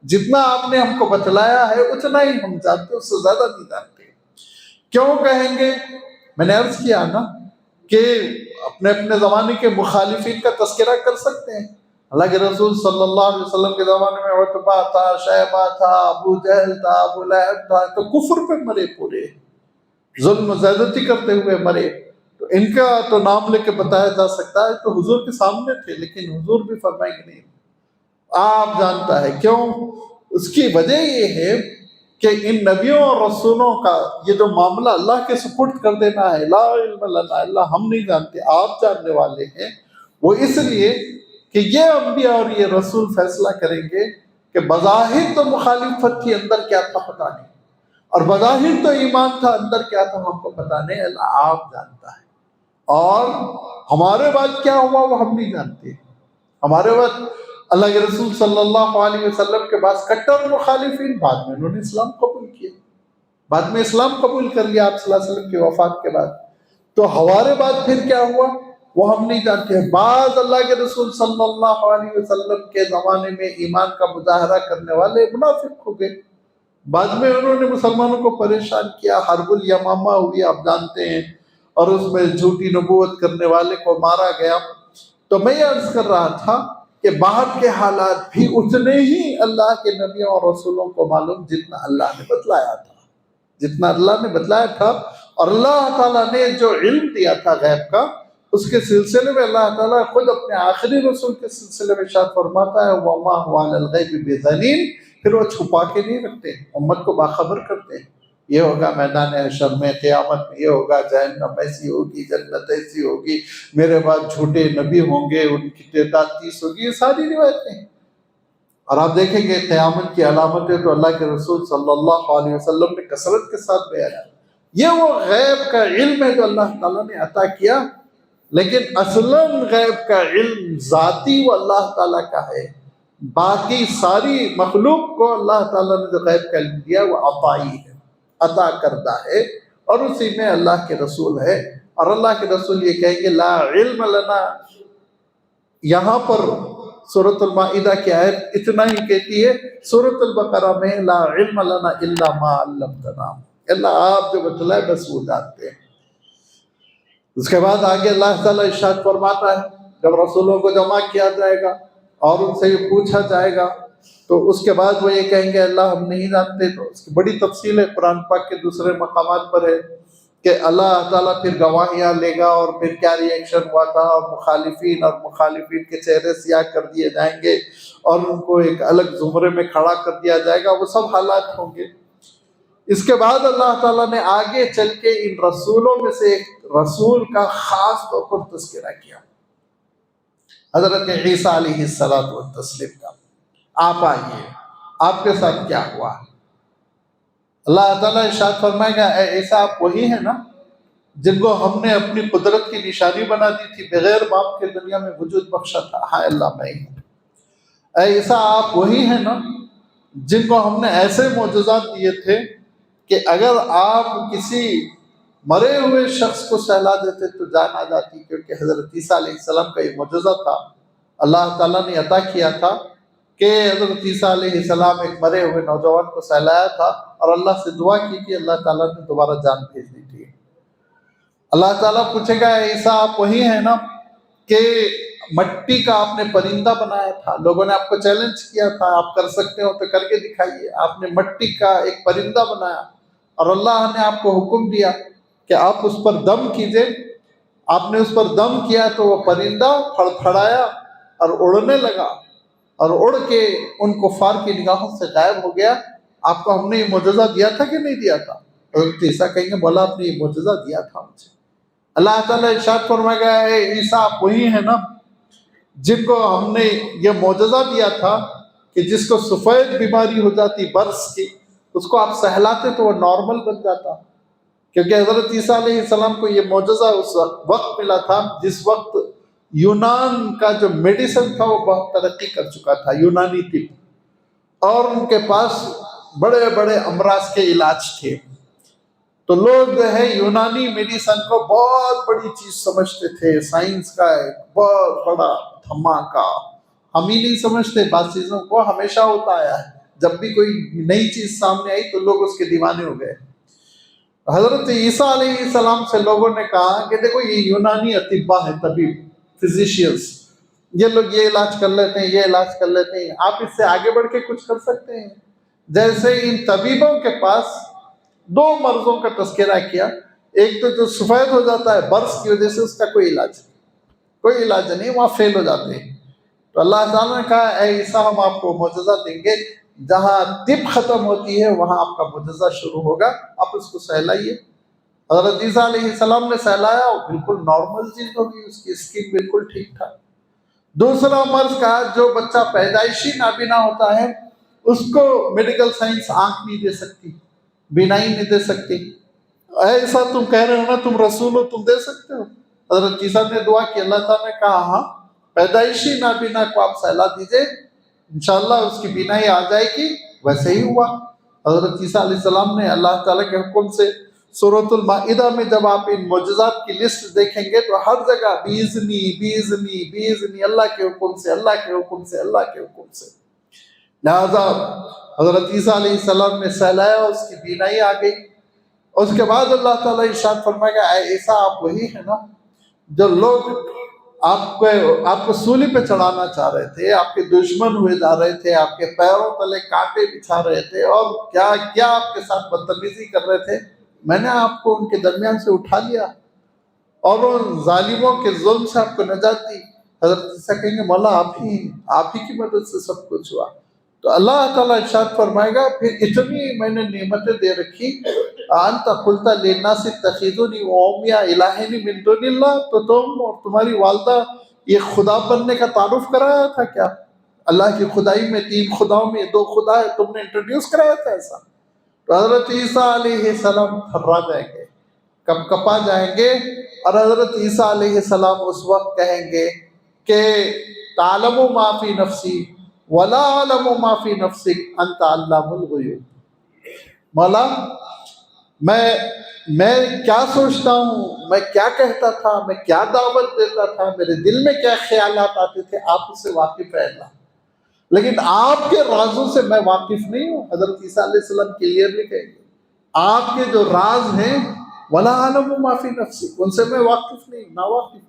جتنا آپ نے ہم کو بتلایا ہے اتنا ہی ہم جانتے، اس سے زیادہ نہیں جانتے. کیوں کہیں گے؟ میں نے عرض کیا نا کہ اپنے اپنے زمانے کے مخالفین کا تذکرہ کر سکتے ہیں. اللہ کے رسول صلی اللہ علیہ وسلم کے زمانے میں عتبہ تھا، شیبہ تھا، ابو جہل تھا، ابو لہب تھا، تو کفر پہ مرے، پورے ظلم و زیادتی کرتے ہوئے مرے. تو ان کا تو نام لے کے بتایا جا سکتا ہے، تو حضور کے سامنے تھے، لیکن حضور بھی فرمائیں گے نہیں، آپ جانتا ہے. کیوں؟ اس کی وجہ یہ ہے کہ ان نبیوں اور رسولوں کا یہ جو معاملہ اللہ کے سپرد کر دینا ہے، لا علم لنا، اللہ ہم نہیں جانتے، آپ جاننے والے ہیں. وہ اس لیے کہ یہ انبیاء اور یہ رسول فیصلہ کریں گے کہ بظاہر تو مخالفت تھی، اندر کیا تھا پتہ نہیں، اور بظاہر تو ایمان تھا، اندر کیا تھا ہم کو پتہ نہیں، اللہ آپ جانتا ہے. اور ہمارے بعد کیا ہوا وہ ہم نہیں جانتے. ہمارے بعد اللہ کے رسول صلی اللہ علیہ وسلم کے بعد کٹر مخالفین، بعد میں انہوں نے اسلام قبول کیا، بعد میں اسلام قبول کر لیا آپ صلی اللہ علیہ وسلم کی وفات کے بعد. تو ہمارے بعد پھر کیا ہوا وہ ہم نہیں جانتے. بعض اللہ کے رسول صلی اللہ علیہ وسلم کے زمانے میں ایمان کا مظاہرہ کرنے والے منافق ہو گئے، بعد میں انہوں نے مسلمانوں کو پریشان کیا، حرب الیمامہ ہوئی آپ جانتے ہیں، اور اس میں جھوٹی نبوت کرنے والے کو مارا گیا. تو میں یہ عرض کر رہا تھا کہ باہر کے حالات بھی اتنے ہی اللہ کے نبیوں اور رسولوں کو معلوم جتنا اللہ نے بتلایا تھا، جتنا اللہ نے بتلایا تھا. اور اللہ تعالیٰ نے جو علم دیا تھا غیب کا، اس کے سلسلے میں اللہ تعالیٰ خود اپنے آخری رسول کے سلسلے میں ارشاد فرماتا ہے وَمَا هُوَ عَلَى الْغَيْبِ بِضَنِينٍ، پھر وہ چھپا کے نہیں رکھتے، امت کو باخبر کرتے ہیں. یہ ہوگا میدان حشر میں، قیامت میں یہ ہوگا، جہنم ایسی ہوگی، جنت ایسی ہوگی، میرے بعد جھوٹے نبی ہوں گے، ان کی تعداد 30 ہوگی. یہ ساری روایتیں ہیں. اور آپ دیکھیں گے قیامت کی علامتیں تو اللہ کے رسول صلی اللہ علیہ وسلم نے کثرت کے ساتھ بیان کیا. یہ وہ غیب کا علم ہے جو اللہ تعالیٰ نے عطا کیا، لیکن اصلاً غیب کا علم ذاتی وہ اللہ تعالیٰ کا ہے. باقی ساری مخلوق کو اللہ تعالیٰ نے جو غیب کا علم دیا وہ عطائی ہے، عطا کردہ ہے، اور اسی میں اللہ کے رسول ہے. اور اللہ کے رسول یہ کہیں کہ لا علم لنا، یہاں پر سورۃ المائدہ کی آیت اتنا ہی کہتی ہے، سورۃ البقرہ میں لا علم لنا الا ما علمتنا، اللہ آپ جو بتلائے بس وہ جانتے ہیں. اس کے بعد آگے اللہ تعالیٰ ارشاد فرماتا ہے جب رسولوں کو جمع کیا جائے گا اور ان سے یہ پوچھا جائے گا تو اس کے بعد وہ یہ کہیں گے اللہ ہم نہیں جانتے. تو اس کی بڑی تفصیل ہے، قرآن پاک کے دوسرے مقامات پر ہے کہ اللہ تعالیٰ پھر گواہیاں لے گا اور پھر کیا ری ایکشن ہوا تھا، اور مخالفین کے چہرے سیاہ کر دیے جائیں گے اور ان کو ایک الگ زمرے میں کھڑا کر دیا جائے گا. وہ سب حالات ہوں گے. اس کے بعد اللہ تعالیٰ نے آگے چل کے ان رسولوں میں سے ایک رسول کا خاص طور پر تذکرہ کیا، حضرت عیسیٰ علیہ الصلوۃ والتسلیم کا. آپ آئیے، آپ کے ساتھ کیا ہوا؟ اللہ تعالیٰ ارشاد فرمائے گا اے عیسیٰ آپ وہی ہیں نا جن کو ہم نے اپنی قدرت کی نشانی بنا دی تھی، بغیر باپ کے دنیا میں وجود بخشا تھا. ہاں اللہ میں ہوں. اے عیسیٰ آپ وہی ہیں نا جن کو ہم نے ایسے معجزات دیے تھے کہ اگر آپ کسی مرے ہوئے شخص کو سہلا دیتے تو جان آ جاتی، کیونکہ حضرت عیسیٰ علیہ السلام کا یہ معجزہ تھا، اللہ تعالیٰ نے عطا کیا تھا کہ حضرت عیسیٰ علیہ السلام ایک مرے ہوئے نوجوان کو سہلایا تھا اور اللہ سے دعا کی کہ اللہ تعالیٰ نے دوبارہ جان بھیج دی تھی۔ اللہ تعالیٰ پوچھے گا عیسیٰ آپ وہی ہیں نا کہ مٹی کا آپ نے پرندہ بنایا تھا، لوگوں نے آپ کو چیلنج کیا تھا آپ کر سکتے ہو تو کر کے دکھائیے، آپ نے مٹی کا ایک پرندہ بنایا اور اللہ نے آپ کو حکم دیا کہ آپ اس پر دم کیجئے، آپ نے اس پر دم کیا تو وہ پرندہ پھڑپھڑایا اور اڑنے لگا اور اڑ کے ان کفار کی نگاہوں سے غائب ہو گیا۔ آپ کو ہم نے یہ معجزہ دیا تھا کہ نہیں دیا تھا؟ حضرت عیسیٰ کہیں گے مولا آپ نے یہ معجزہ دیا تھا مجھے۔ اللہ تعالیٰ ارشاد فرمائے گا اے عیسیٰ آپ وہی ہیں نا جن کو ہم نے یہ معجزہ دیا تھا کہ جس کو سفید بیماری ہو جاتی برس کی، اس کو آپ سہلاتے تو وہ نارمل بن جاتا، کیونکہ حضرت عیسیٰ علیہ السلام کو یہ معجزہ اس وقت ملا تھا جس وقت یونان کا جو میڈیسن تھا وہ بہت ترقی کر چکا تھا، یونانی طب، اور ان کے پاس بڑے بڑے امراض کے علاج تھے۔ تو لوگ جو ہے یونانی میڈیسن کو بہت بڑی چیز سمجھتے تھے، سائنس کا ایک بہت بڑا دھماکہ۔ ہم ہی نہیں سمجھتے، بعض چیزوں کو ہمیشہ ہوتا آیا ہے، جب بھی کوئی نئی چیز سامنے آئی تو لوگ اس کے دیوانے ہو گئے۔ حضرت عیسیٰ علیہ السلام سے لوگوں نے کہا کہ دیکھو یہ یونانی اطباء ہیں، طبیب، فزیشینز، یہ لوگ یہ علاج کر لیتے ہیں، یہ علاج کر لیتے ہیں، آپ اس سے آگے بڑھ کے کچھ کر سکتے ہیں؟ جیسے ان طبیبوں کے پاس دو مرضوں کا تذکرہ کیا، ایک تو جو سفید ہو جاتا ہے برس کی وجہ سے، اس کا کوئی علاج نہیں، وہاں فیل ہو جاتے ہیں۔ تو اللہ تعالیٰ نے کہا اے عیسیٰ ہم آپ کو معجزہ دیں گے، جہاں طب ختم ہوتی ہے وہاں آپ کا معجزہ شروع ہوگا، آپ اس کو سہلائیے۔ حضرت عیسیٰ علیہ السلام نے سہلایا اور بالکل نارمل چیز ہوگی، اس کی اسکن بالکل ٹھیک ٹھاک۔ دوسرا مرض کا جو بچہ پیدائشی نابینا ہوتا ہے اس کو میڈیکل سائنس آنکھ نہیں دے سکتی، بینائی نہیں دے سکتی۔ ایسا تم کہہ رہے ہو نا تم رسول ہو، تم دے سکتے ہو؟ حضرت عیسیٰ نے دعا کی، اللہ تعالیٰ نے کہا ہاں پیدائشی نابینا کو آپ سہلا دیجئے، انشاءاللہ اس کی بینائی آ جائے گی۔ ویسے ہی ہوا۔ حضرت عیسیٰ علیہ السلام نے اللہ تعالیٰ کے حکم سے سورۃ المائدہ میں جب آپ ان معجزات کی لسٹ دیکھیں گے تو ہر جگہ بیزنی بیزنی بیزنی، اللہ کے حکم سے، اللہ کے حکم سے، اللہ کے حکم سے۔ لہذا حضرت عیسیٰ علیہ السلام نے سہلایا، اس کی بینائی آ گئی۔ اس کے بعد اللہ تعالیٰ ارشاد فرمائے گا اے عیسیٰ آپ وہی ہیں نا جو لوگ آپ کو سولی پہ چڑھانا چاہ رہے تھے، آپ کے دشمن ہوئے جا رہے تھے، آپ کے پیروں تلے کانٹے بچھا رہے تھے اور کیا کیا آپ کے ساتھ بدتمیزی کر رہے تھے، میں نے آپ کو ان کے درمیان سے اٹھا لیا اور ان ظالموں کے ظلم سے آپ کو نجات دی۔ حضرت عیسیٰ کہیں گے مولا آپ ہی کی مدد سے سب کچھ ہوا۔ تو اللہ تعالیٰ ارشاد فرمائے گا پھر اتنی میں نے نعمتیں دے رکھی، انت قلت للناس اتخذونی وامی الہین من دون اللہ، تو تم اور تمہاری والدہ یہ خدا بننے کا تعارف کرایا تھا کیا؟ اللہ کی خدائی میں 3 خداؤں میں 2 خدا ہے، تم نے انٹروڈیوس کرایا تھا ایسا؟ تو حضرت عیسیٰ علیہ السلام تھرا جائیں گے، کپا جائیں گے، اور حضرت عیسیٰ علیہ السلام اس وقت کہیں گے کہ تعلم ما فی نفسی ولا اعلم ما فی نفسک انت علام الغیوب۔ مولا میں کیا سوچتا ہوں، میں کیا کہتا تھا، میں کیا دعوت دیتا تھا، میرے دل میں کیا خیالات آتے تھے، آپ اس سے واقف ہے اللہ، لیکن آپ کے رازوں سے میں واقف نہیں ہوں۔ حضرت عیسیٰ علیہ السلام کلیئرلی کہیں گے آپ کے جو راز ہیں ولا اعلم ما فی نفسک، ان سے میں واقف نہیں، ناواقف۔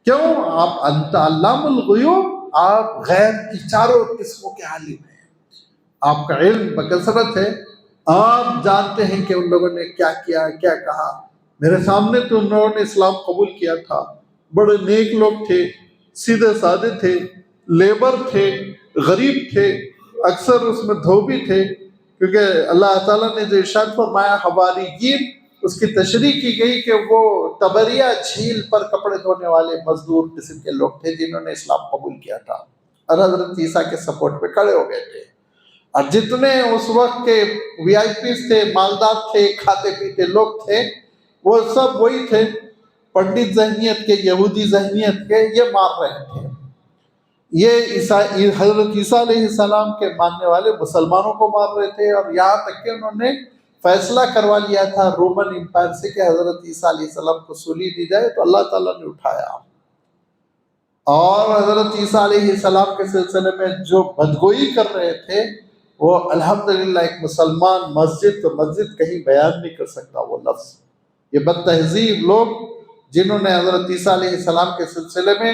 کیوں؟ آپ انت علام الغیوب، آپ غیب کی چاروں قسموں کے عالم ہیں، آپ کا علم بکثرت ہے، آپ جانتے ہیں کہ ان لوگوں نے کیا کیا، کیا کہا۔ میرے سامنے تو ان لوگوں نے اسلام قبول کیا تھا، بڑے نیک لوگ تھے، سیدھے سادے تھے، لیبر تھے، غریب تھے، اکثر اس میں دھوبی تھے، کیونکہ اللہ تعالیٰ نے جو ارشاد فرمایا حواریین، اس کی تشریح کی گئی کہ وہ تبریہ جھیل پر کپڑے دھونے والے مزدور قسم کے لوگ تھے جنہوں نے اسلام قبول کیا تھا اور حضرت عیسیٰ کے سپورٹ پہ کھڑے ہو گئے تھے۔ اور جتنے اس وقت کے وی آئی پیز تھے، مالدار تھے، کھاتے پیتے لوگ تھے، وہ سب وہی تھے، پنڈت ذہنیت کے، یہودی ذہنیت کے، یہ مار رہے تھے۔ یہ حضرت عیسیٰ علیہ السلام کے ماننے والے مسلمانوں کو مار رہے تھے، اور یہاں تک کہ انہوں نے فیصلہ کروا لیا تھا رومن امپائر سے کہ حضرت عیسیٰ علیہ السلام کو سولی دی جائے، تو اللہ تعالیٰ نے اٹھایا۔ اور حضرت عیسیٰ علیہ السلام کے سلسلے میں جو بدگوئی کر رہے تھے، وہ الحمدللہ ایک مسلمان مسجد تو مسجد کہیں بیان نہیں کر سکتا وہ لفظ۔ یہ بد تہذیب لوگ جنہوں نے حضرت عیسیٰ علیہ السلام کے سلسلے میں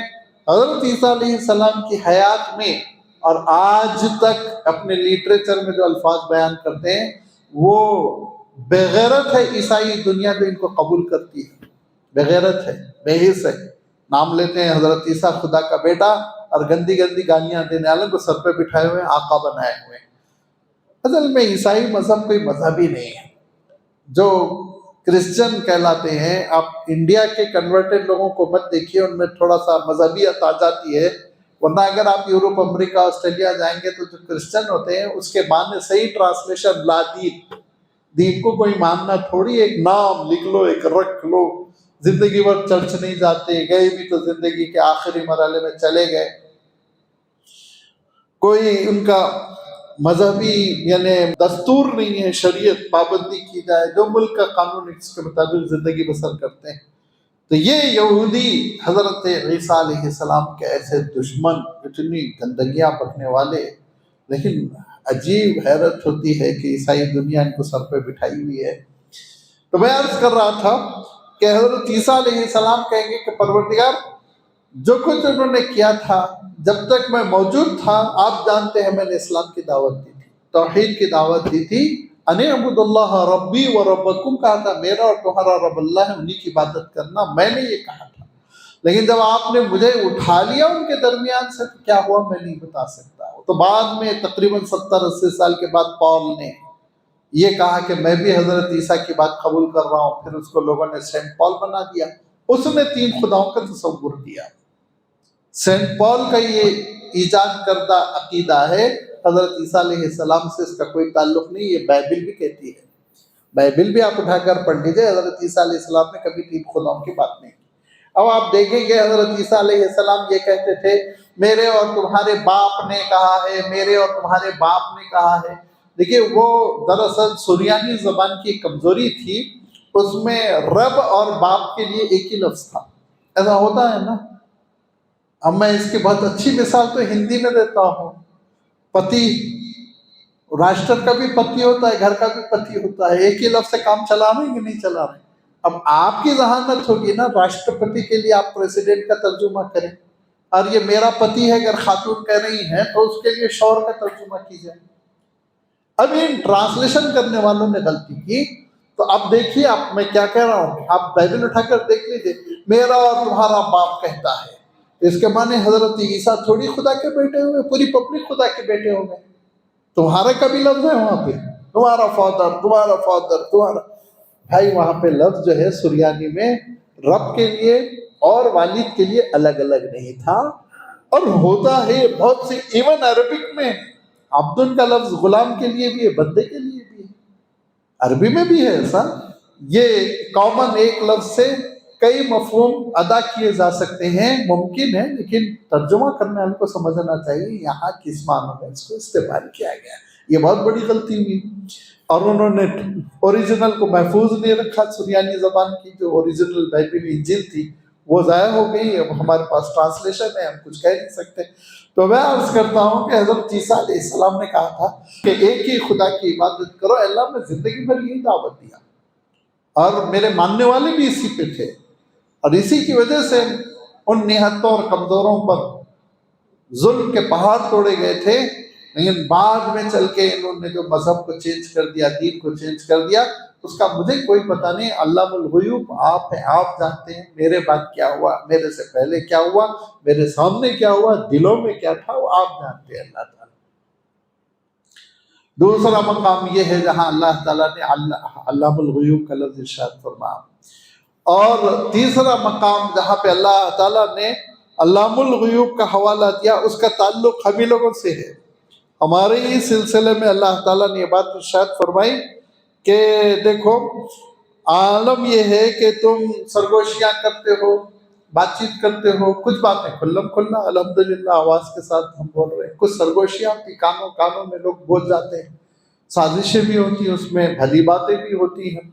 حضرت عیسیٰ علیہ السلام کی حیات میں اور آج تک اپنے لٹریچر میں جو الفاظ بیان کرتے ہیں، وہ بغیرت ہے عیسائی دنیا جو ان کو قبول کرتی ہے، بغیرت ہے، بے حس ہے، نام لیتے ہیں حضرت عیسیٰ خدا کا بیٹا، اور گندی گندی گالیاں دینے والوں کو سر پہ بٹھائے ہوئے آقا بنائے ہوئے۔ اصل میں عیسائی مذہب کوئی مذہب ہی نہیں ہے۔ جو کرسچن کہلاتے ہیں، آپ انڈیا کے کنورٹڈ لوگوں کو مت دیکھیے، ان میں تھوڑا سا مذہبیت آ جاتی ہے، ورنہ اگر آپ یورپ، امریکہ، آسٹریلیا جائیں گے تو جو کرسچن ہوتے ہیں اس کے معنی صحیح ٹرانسلیشن لا دین، دین کو کوئی ماننا تھوڑی، ایک نام لکھ لو، ایک رکھ لو، زندگی بھر چرچ نہیں جاتے، گئے بھی تو زندگی کے آخری مرحلے میں چلے گئے، کوئی ان کا مذہبی یعنی دستور نہیں ہے، شریعت پابندی کی جائے، جو ملک کا قانون اس کے مطابق زندگی بسر کرتے ہیں۔ تو یہ یہودی حضرت عیسیٰ علیہ السلام کے ایسے دشمن، اتنی گندگیاں پکنے والے، لیکن عجیب حیرت ہوتی ہے کہ عیسائی دنیا ان کو سر پہ بٹھائی ہوئی ہے۔ تو میں عرض کر رہا تھا کہ حضرت عیسیٰ علیہ السلام کہیں گے کہ پروردگار، جو کچھ انہوں نے کیا تھا جب تک میں موجود تھا، آپ جانتے ہیں میں نے اسلام کی دعوت دی تھی، توحید کی دعوت دی تھی، ان اعبدوا اللہ ربی و ربکم کہا تھا، میرا اور تمہارا رب اللہ ہے، انہی کی عبادت کرنا، میں نے یہ کہا تھا۔ لیکن جب آپ نے مجھے اٹھا لیا ان کے درمیان سے تو کیا ہوا میں نہیں بتا سکتا۔ تو بعد میں تقریباً 70-80 سال کے بعد پال نے یہ کہا کہ میں بھی حضرت عیسیٰ کی بات قبول کر رہا ہوں، پھر اس کو لوگوں نے سینٹ پال بنا دیا، اس نے 3 خداؤں کا تصور کیا۔ سینٹ پال کا یہ ایجاد کردہ عقیدہ ہے، حضرت عیسیٰ علیہ السلام سے اس کا کوئی تعلق نہیں، یہ بائبل بھی کہتی ہے، بائبل بھی آپ اٹھا کر پڑھ لیجیے، حضرت عیسیٰ علیہ السلام نے کبھی 3 خداؤں کی بات نہیں کی۔ اب آپ دیکھیں گے حضرت عیسیٰ علیہ السلام یہ کہتے تھے، میرے اور تمہارے باپ نے کہا ہے، میرے اور تمہارے باپ نے کہا ہے۔ دیکھیے وہ دراصل سریانی زبان کی کمزوری تھی، اس میں رب اور باپ کے لیے ایک ہی لفظ تھا، ایسا ہوتا ہے نا۔ اب میں اس کی بہت اچھی مثال تو ہندی میں دیتا ہوں، پتی، راشٹر کا بھی پتی ہوتا ہے، گھر کا بھی پتی ہوتا ہے، ایک ہی لفظ سے کام چلا رہے ہیں کہ نہیں چلا رہے ہیں۔ اب آپ کی ذہانت ہوگی نا، راشٹرپتی کے لیے آپ پریزیڈنٹ کا ترجمہ کریں، اور یہ میرا پتی ہے اگر خاتون کہہ رہی ہیں تو اس کے لیے شوہر کا ترجمہ کیجیے۔ اب ان ٹرانسلیشن کرنے والوں نے غلطی کی، تو اب دیکھیے آپ میں کیا کہہ رہا ہوں، آپ بائبل اٹھا کر دیکھ لیجیے، میرا اور تمہارا باپ کہتا ہے، اس کے معنی حضرت عیسیٰ تھوڑی خدا کے بیٹے ہوئے، پوری پبلک خدا کے بیٹے ہو گئے۔ تمہارا کا بھی لفظ ہے وہاں پہ، تمہارا فادر، تمہارا فادر، تمہارا بھائی، وہاں پہ لفظ جو ہے سریانی میں رب کے لیے اور والد کے لیے الگ الگ نہیں تھا، اور ہوتا ہے بہت سی، ایون عربک میں عبدن کا لفظ غلام کے لیے بھی ہے، بندے کے لیے بھی ہے، عربی میں بھی ہے ایسا۔ یہ کامن ایک لفظ سے کئی مفہوم ادا کیے جا سکتے ہیں، ممکن ہے، لیکن ترجمہ کرنے والے کو سمجھنا چاہیے یہاں کس معنوں میں اس کو استعمال کیا گیا۔ یہ بہت بڑی غلطی ہوئی، اور انہوں نے اوریجنل کو محفوظ نہیں رکھا، سریانی زبان کی جو اوریجنل بائبل انجیل تھی وہ ضائع ہو گئی، اب ہمارے پاس ٹرانسلیشن ہے، ہم کچھ کہہ نہیں سکتے۔ تو میں عرض کرتا ہوں کہ حضرت عیسیٰ علیہ السلام نے کہا تھا کہ ایک ہی خدا کی عبادت کرو، اللہ نے زندگی بھر یہی دعوت دیا، اور میرے ماننے والے بھی اسی پہ تھے، اور اسی کی وجہ سے ان نہتوں اور کمزوروں پر ظلم کے پہاڑ توڑے گئے تھے۔ لیکن بعد میں چل کے انہوں نے جو مذہب کو چینج کر دیا، دین کو چینج کر دیا، اس کا مجھے کوئی پتہ نہیں، علام الغیوب آپ ہیں، آپ جانتے ہیں میرے بعد کیا ہوا، میرے سے پہلے کیا ہوا، میرے سامنے کیا ہوا، دلوں میں کیا تھا، وہ آپ جانتے ہیں اللہ تعالیٰ۔ دوسرا مقام یہ ہے جہاں اللہ تعالیٰ نے علام الغیوب کا لفظ ارشاد فرمایا، اور تیسرا مقام جہاں پہ اللہ تعالیٰ نے علام الغیوب کا حوالہ دیا، اس کا تعلق ہم ہی لوگوں سے ہے۔ ہمارے ہی سلسلے میں اللہ تعالیٰ نے یہ بات ارشاد فرمائی کہ دیکھو، عالم یہ ہے کہ تم سرگوشیاں کرتے ہو، بات چیت کرتے ہو، کچھ باتیں کھلم کھلا الحمدللہ آواز کے ساتھ ہم بول رہے ہیں، کچھ سرگوشیاں ہوتی کانوں میں لوگ بول جاتے ہیں، سازشیں بھی ہوتی ہیں، اس میں بھلی باتیں بھی ہوتی ہیں۔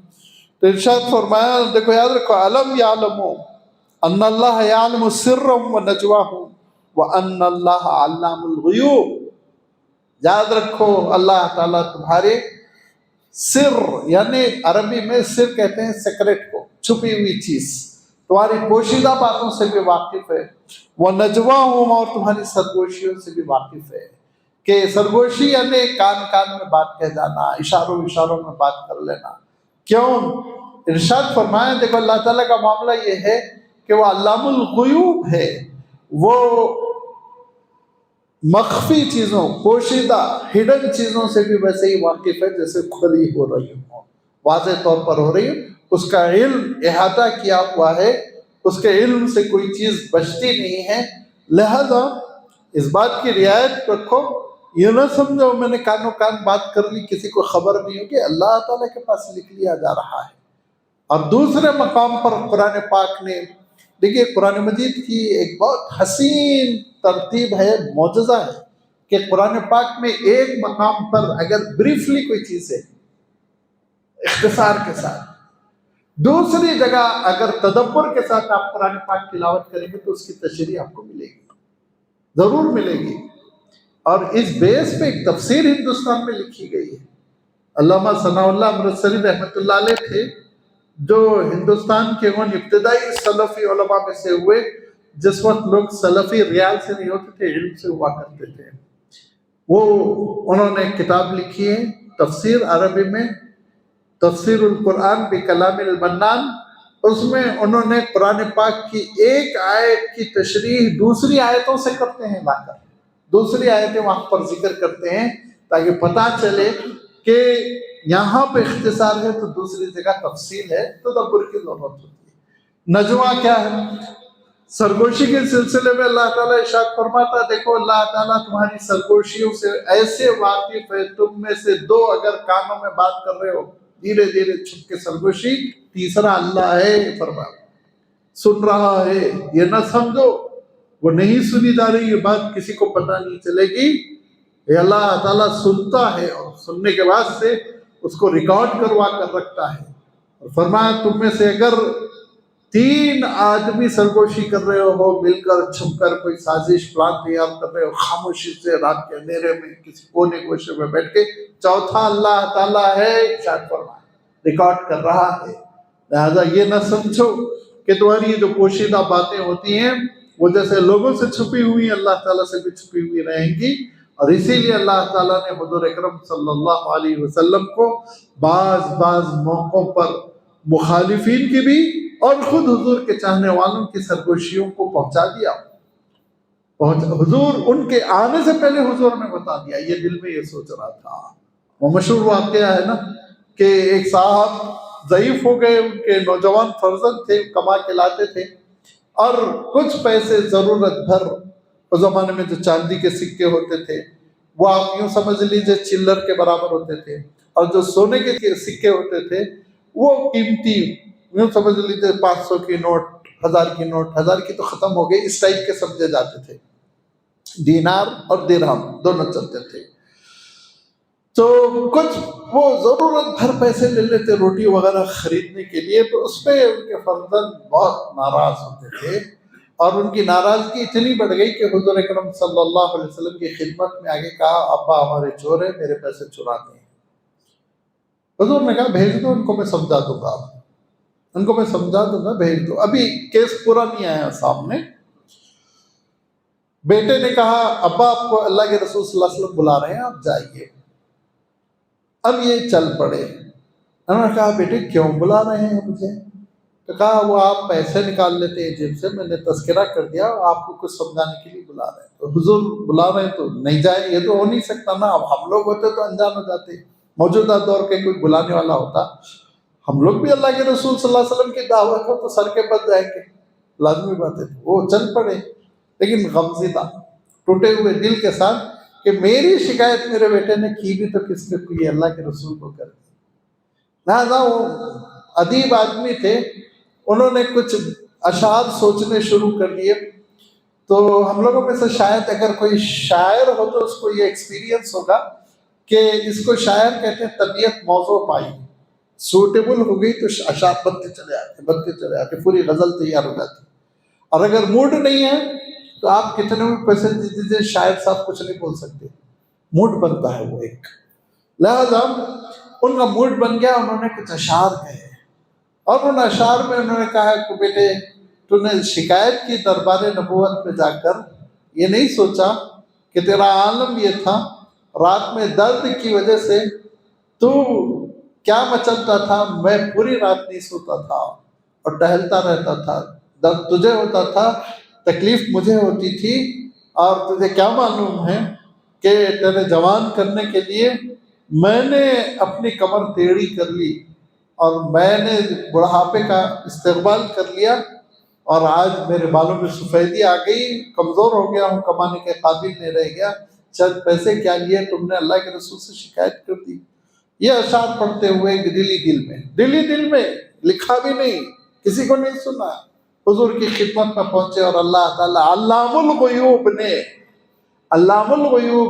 تو ارشاد فرمایا، دیکھو یاد رکھو، علم یعلمو ان اللہ یعلم سرهم ونجواهم وان اللہ علام الغیوب۔ یاد رکھو اللہ تعالیٰ تمہارے سر، یعنی عربی میں سر کہتے ہیں سیکرٹ کو، چھپی ہوئی چیز، تمہاری پوشیدہ باتوں سے بھی واقف ہے، وہ نجواہم، اور تمہاری سرگوشیوں سے بھی واقف ہے۔ کہ سرگوشی یعنی کان میں بات کہہ جانا، اشاروں میں بات کر لینا۔ کیوں؟ ارشاد فرمایا، دیکھو اللہ تعالیٰ کا معاملہ یہ ہے کہ وہ علام الغیوب ہے، وہ مخفی چیزوں، پوشیدہ ہڈن چیزوں سے بھی ویسے ہی واقف ہے جیسے کھلی ہو رہی ہوں، واضح طور پر ہو رہی ہوں، اس کا علم احاطہ کیا ہوا ہے، اس کے علم سے کوئی چیز بچتی نہیں ہے۔ لہذا اس بات کی رعایت رکھو، یہ نہ سمجھو میں نے کانوں کان بات کر لی، کسی کو خبر نہیں ہوگی، اللہ تعالیٰ کے پاس لکھ لیا جا رہا ہے۔ اور دوسرے مقام پر قرآن پاک نے، دیکھیے قرآن مجید کی ایک بہت حسین ترتیب ہے، معجزہ ہے، کہ قرآن پاک میں ایک مقام پر اگر بریفلی کوئی چیز ہے اختصار کے ساتھ، دوسری جگہ اگر تدبر کے ساتھ آپ قرآن پاک تلاوت کریں گے تو اس کی تشریح آپ کو ملے گی، ضرور ملے گی۔ اور اس بیس پہ ایک تفسیر ہندوستان میں لکھی گئی ہے۔ علامہ ثناء اللہ امرتسری رحمۃ اللہ علیہ تھے، جو ہندوستان کے ان ابتدائی سلفی علماء میں سے ہوئے جس وقت لوگ سلفی ریال سے نہیں ہوتے تھے، علم سے ہوا کرتے تھے۔ انہوں نے کتاب لکھی ہے تفسیر، عربی میں تفسیر القرآن بکلام المنان۔ اس میں انہوں نے قرآن پاک کی ایک آیت کی تشریح دوسری آیتوں سے کرتے ہیں، لا کر دوسری آیتیں وہاں پر ذکر کرتے ہیں تاکہ پتہ چلے کہ یہاں پہ اختصار ہے تو دوسری جگہ تفصیل ہے، تدبر کی ضرورت ہوتی ہے۔ نجوا کیا ہے؟ سرگوشی کے سلسلے میں اللہ تعالیٰ ارشاد فرماتا، دیکھو اللہ تعالیٰ تمہاری سرگوشیوں سے ایسے واقف ہے، تم میں سے دو اگر کانوں میں بات کر رہے ہو دھیرے دھیرے چھپ کے سرگوشی، تیسرا اللہ ہے فرمایا، سن رہا ہے، یہ نہ سمجھو وہ نہیں سنی جا رہی، یہ بات کسی کو پتہ نہیں چلے گی، یہ اللہ تعالیٰ سنتا ہے، اور سننے کے بعد سے اس کو ریکارڈ کروا کر رکھتا ہے۔ اور فرمایا تم میں سے اگر 3 آدمی سرگوشی کر رہے ہو، مل کر چھپ کر کوئی سازش پلان تیار کر رہے ہو، خاموشی سے رات کے اندھیرے میں کسی کونے گوشے میں بیٹھ کے، چوتھا اللہ تعالیٰ ہے، ارشاد فرمایا ریکارڈ کر رہا ہے۔ لہذا یہ نہ سمجھو کہ تمہاری جو پوشیدہ باتیں ہوتی ہیں وہ جیسے لوگوں سے چھپی ہوئی ہیں، اللہ تعالیٰ سے بھی چھپی ہوئی رہیں گی۔ اور اسی لیے اللہ تعالیٰ نے حضور اکرم صلی اللہ علیہ وسلم کو بعض موقعوں پر مخالفین کی بھی اور خود حضور کے چاہنے والوں کی سرگوشیوں کو پہنچا دیا۔ حضور ان کے آنے سے پہلے حضور نے بتا دیا، یہ دل میں یہ سوچ رہا تھا۔ وہ مشہور واقعہ ہے نا کہ ایک صاحب ضعیف ہو گئے، ان کے نوجوان فرزند تھے، کما کے لاتے تھے، اور کچھ پیسے ضرورت بھر، اس زمانے میں جو چاندی کے سکے ہوتے تھے وہ آپ یوں سمجھ لیجئے چلر کے برابر ہوتے تھے، اور جو سونے کے سکے ہوتے تھے وہ قیمتی، یوں سمجھ لیجئے 500 کی نوٹ، 1000 کی نوٹ، 1000 کی تو ختم ہو گئی، اس ٹائپ کے سمجھے جاتے تھے، دینار اور درہم دونوں چلتے تھے۔ تو کچھ وہ ضرورت بھر پیسے لے لیتے روٹی وغیرہ خریدنے کے لیے، تو اس پہ ان کے فرزند بہت ناراض ہوتے تھے، اور ان کی ناراضگی اتنی بڑھ گئی کہ حضور اکرم صلی اللہ علیہ وسلم کی خدمت میں آگے کہا، ابا ہمارے چور ہیں، میرے پیسے چراتے ہیں۔ حضور نے کہا بھیج دو ان کو، میں سمجھا دوں گا، ان کو میں سمجھا دوں گا، بھیج دو، ابھی کیس پورا نہیں آیا سامنے۔ بیٹے نے کہا ابا آپ کو اللہ کے رسول صلی اللہ علیہ وسلم بلا رہے ہیں، آپ جائیے۔ اب یہ چل پڑے، انہوں نے کہا بیٹے کیوں بلا رہے ہیں مجھے؟ تو کہا وہ آپ پیسے نکال لیتے ہیں جیب سے، میں نے تذکرہ کر دیا، آپ کو کچھ سمجھانے کے لیے بلا رہے ہیں۔ تو حضور بلا رہے ہیں تو نہیں جائے، یہ تو ہو نہیں سکتا نا، اب ہم لوگ ہوتے تو انجان ہو جاتے، موجودہ دور کے کوئی بلانے والا ہوتا، ہم لوگ بھی اللہ کے رسول صلی اللہ علیہ وسلم کی دعوت ہو تو سر کے بد جائیں گے، لازمی بات ہے۔ وہ چل پڑے، لیکن غمزدہ، ٹوٹے ہوئے دل کے ساتھ کہ میری شکایت میرے بیٹے نے کی بھی تو کس نے کی، اللہ کے رسول کو کر دی۔ لہٰذا وہ ادیب آدمی تھے، انہوں نے کچھ اشعار سوچنے شروع کر دیے. تو ہم لوگوں میں سے شاید اگر کوئی شاعر ہو تو اس کو یہ ایکسپیرینس ہوگا کہ اس کو شاعر کہتے ہیں طبیعت موضوع پائی، سوٹیبل ہو گئی تو اشعار بنتے چلے آتے، پوری غزل تیار ہو جاتی. اور اگر موڈ نہیں ہے تو آپ کتنے بھی پیسے دے دیجیے، شاعر صاحب کچھ نہیں بول سکتے، موڈ بنتا ہے وہ ایک. لہذا ان کا موڈ بن گیا، انہوں نے کچھ اشعار کہے، اور ان اشعار میں انہوں نے کہا کہ بیٹے تو نے شکایت کی دربار نبوت میں جا کر، یہ نہیں سوچا کہ تیرا عالم یہ تھا، رات میں درد کی وجہ سے تو کیا مچلتا تھا، میں پوری رات نہیں سوتا تھا اور ٹہلتا رہتا تھا، درد تجھے ہوتا تھا، تکلیف مجھے ہوتی تھی، اور تجھے کیا معلوم ہے کہ تیرے جوان کرنے کے لیے میں نے اپنی کمر ٹیڑھی کر لی اور میں نے بڑھاپے کا استقبال کر لیا، اور آج میرے بالوں میں سفیدی آ گئی، کمزور ہو گیا ہوں، کمانے کے قابل نہیں رہ گیا، چند پیسے کیا لیے تم نے اللہ کے رسول سے شکایت کر دی. یہ اشعار پڑھتے ہوئے دلی دل میں لکھا بھی نہیں، کسی کو نہیں سنا، حضور کی خدمت میں پہنچے، اور اللہ تعالیٰ علام الغیوب